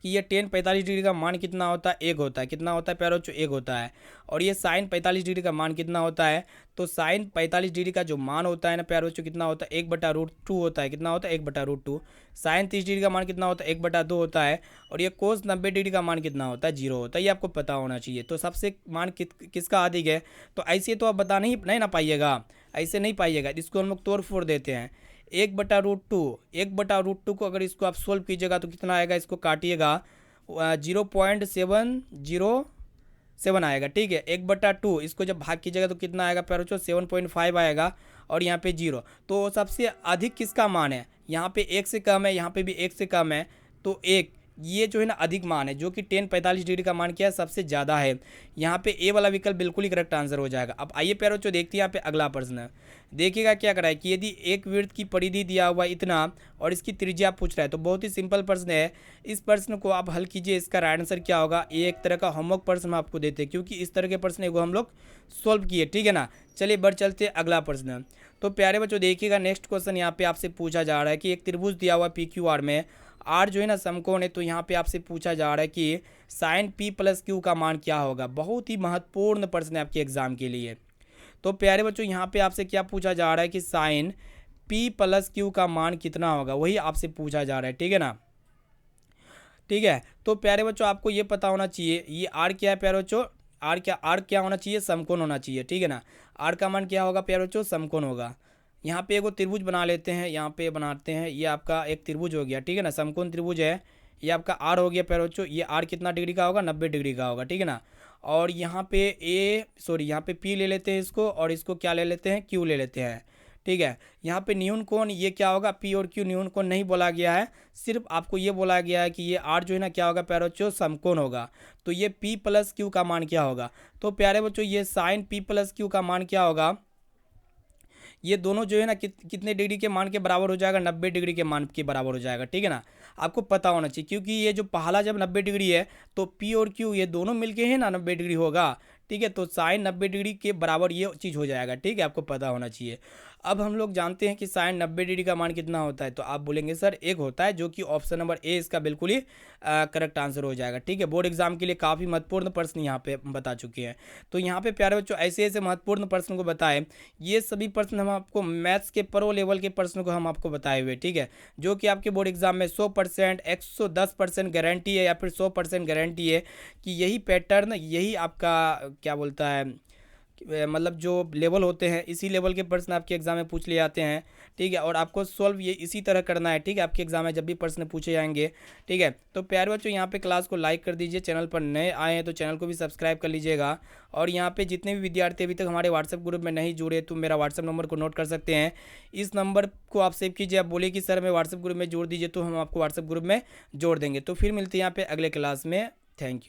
Speaker 1: कि ये टेन 45 डिग्री का मान कितना होता है, 1 होता है। कितना होता है प्यारे बच्चों, 1 होता है। और ये साइन 45 डिग्री का मान कितना होता है, तो साइन 45 डिग्री का जो मान होता है ना प्यारे बच्चों, कितना होता है, 1/√2 होता है। कितना होता है, 1/√2। साइन 30 डिग्री का मान कितना होता है, 1/2 होता है। और ये कोस 90 डिग्री का मान कितना होता है, 0 होता है। ये आपको पता होना चाहिए। तो सबसे मान किसका अधिक है, तो ऐसे तो आप बता नहीं ना पाइएगा, ऐसे नहीं पाइएगा। इसको हम लोग तोड़ फोड़ देते हैं। 1/√2 को अगर इसको आप सोल्व कीजिएगा तो कितना आएगा, इसको काटिएगा 0.707 आएगा, ठीक है। 1/2 इसको जब भाग कीजिएगा तो कितना आएगा प्यारे बच्चों, 7.5 आएगा। और यहाँ पे 0, तो सबसे अधिक किसका मान है, यहाँ पे 1 से कम है, यहाँ पे भी 1 से कम है, तो 1 ये जो है ना अधिक मान है, जो कि टेन 45 डिग्री का मान क्या है, सबसे ज़्यादा है। यहाँ पे ए वाला विकल्प बिल्कुल ही करेक्ट आंसर हो जाएगा। अब आइए प्यारे बच्चों देखते हैं यहाँ पे अगला प्रश्न। देखिएगा क्या करा है कि यदि एक वृत्त की परिधि दिया हुआ इतना और इसकी त्रिज्या पूछ रहा है, तो बहुत ही सिंपल प्रश्न है। इस प्रश्न को आप हल कीजिए, इसका राइट आंसर क्या होगा। ये एक तरह का होमवर्क प्रश्न हम आपको देते हैं, क्योंकि इस तरह के प्रश्न को हम लोग सोल्व किए, ठीक है ना। चलिए बढ़ चलते अगला प्रश्न। तो प्यारे बच्चों देखिएगा नेक्स्ट क्वेश्चन यहाँ पे आपसे पूछा जा रहा है कि एक त्रिभुज दिया हुआ PQR में आर जो है ना समकोण है, तो यहाँ पे आपसे पूछा जा रहा है कि साइन P+Q का मान क्या होगा। बहुत ही महत्वपूर्ण प्रश्न है आपके एग्जाम के लिए। तो प्यारे बच्चों यहाँ पे आपसे क्या पूछा जा रहा है कि साइन P+Q का मान कितना होगा, वही आपसे पूछा जा रहा है, ठीक है ना। ठीक है, तो प्यारे बच्चों आपको ये पता होना चाहिए ये आर क्या है प्यारे बच्चों, आर क्या होना चाहिए, समकोण होना चाहिए, ठीक है ना। आर का मान क्या होगा प्यारे बच्चों, समकोण होगा। यहाँ पे एगो त्रिभुज बना लेते हैं, यहाँ पे बनाते हैं, ये आपका एक त्रिभुज हो गया, ठीक है ना, समकोण त्रिभुज है। ये आपका आर हो गया प्यारे बच्चों, ये आर कितना डिग्री का होगा, 90 डिग्री का होगा, ठीक है ना। और यहाँ पे यहाँ पे पी ले लेते हैं इसको, और इसको क्या ले लेते हैं, क्यू ले लेते हैं, ठीक है। यहाँ पे न्यून कोण ये क्या होगा, पी और क्यू न्यून कोण नहीं बोला गया है, सिर्फ आपको ये बोला गया है कि ये आर जो है ना क्या होगा प्यारे बच्चों, समकोण होगा। तो ये P+Q का मान क्या होगा, तो प्यारे बच्चों ये साइन P+Q का मान क्या होगा, ये दोनों जो है ना कितने डिग्री के मान के बराबर हो जाएगा, 90 डिग्री के मान के बराबर हो जाएगा, ठीक है ना। आपको पता होना चाहिए, क्योंकि ये जो पहला जब 90 डिग्री है तो पी और क्यू ये दोनों मिलके है ना 90 डिग्री होगा, ठीक है। तो साइन 90 डिग्री के बराबर ये चीज़ हो जाएगा, ठीक है, आपको पता होना चाहिए। अब हम लोग जानते हैं कि साइन 90 डिग्री का मान कितना होता है, तो आप बोलेंगे सर 1 होता है, जो कि ऑप्शन नंबर ए इसका बिल्कुल ही करेक्ट आंसर हो जाएगा, ठीक है। बोर्ड एग्जाम के लिए काफ़ी महत्वपूर्ण प्रश्न यहाँ पे बता चुके हैं। तो यहाँ पे प्यारे बच्चों ऐसे ऐसे महत्वपूर्ण प्रश्न को बताए, ये सभी प्रश्न हम आपको मैथ्स के प्रो लेवल के प्रश्न को हम आपको बताए हुए, ठीक है, जो कि आपके बोर्ड एग्जाम में 100% 110% गारंटी है, या फिर 100% गारंटी है कि यही पैटर्न, यही आपका क्या बोलता है, मतलब जो लेवल होते हैं इसी लेवल के प्रश्न आपके एग्जाम में पूछ लिए जाते हैं, ठीक है। और आपको सॉल्व ये इसी तरह करना है, ठीक है, आपके एग्जाम में जब भी प्रश्न पूछे जाएंगे, ठीक है। तो प्यारे बच्चों यहाँ पे क्लास को लाइक कर दीजिए, चैनल पर नए आए हैं तो चैनल को भी सब्सक्राइब कर लीजिएगा। और यहाँ पे जितने भी विद्यार्थी अभी तक हमारे व्हाट्सएप ग्रुप में नहीं जुड़े, तो मेरा व्हाट्सएप नंबर को नोट कर सकते हैं। इस नंबर को आप सेव कीजिए, आप बोलिए कि सर मैं व्हाट्सएप ग्रुप में जोड़ दीजिए, तो हम आपको व्हाट्सएप ग्रुप में जोड़ देंगे। तो फिर मिलते हैं यहाँ पे अगले क्लास में। Thank you.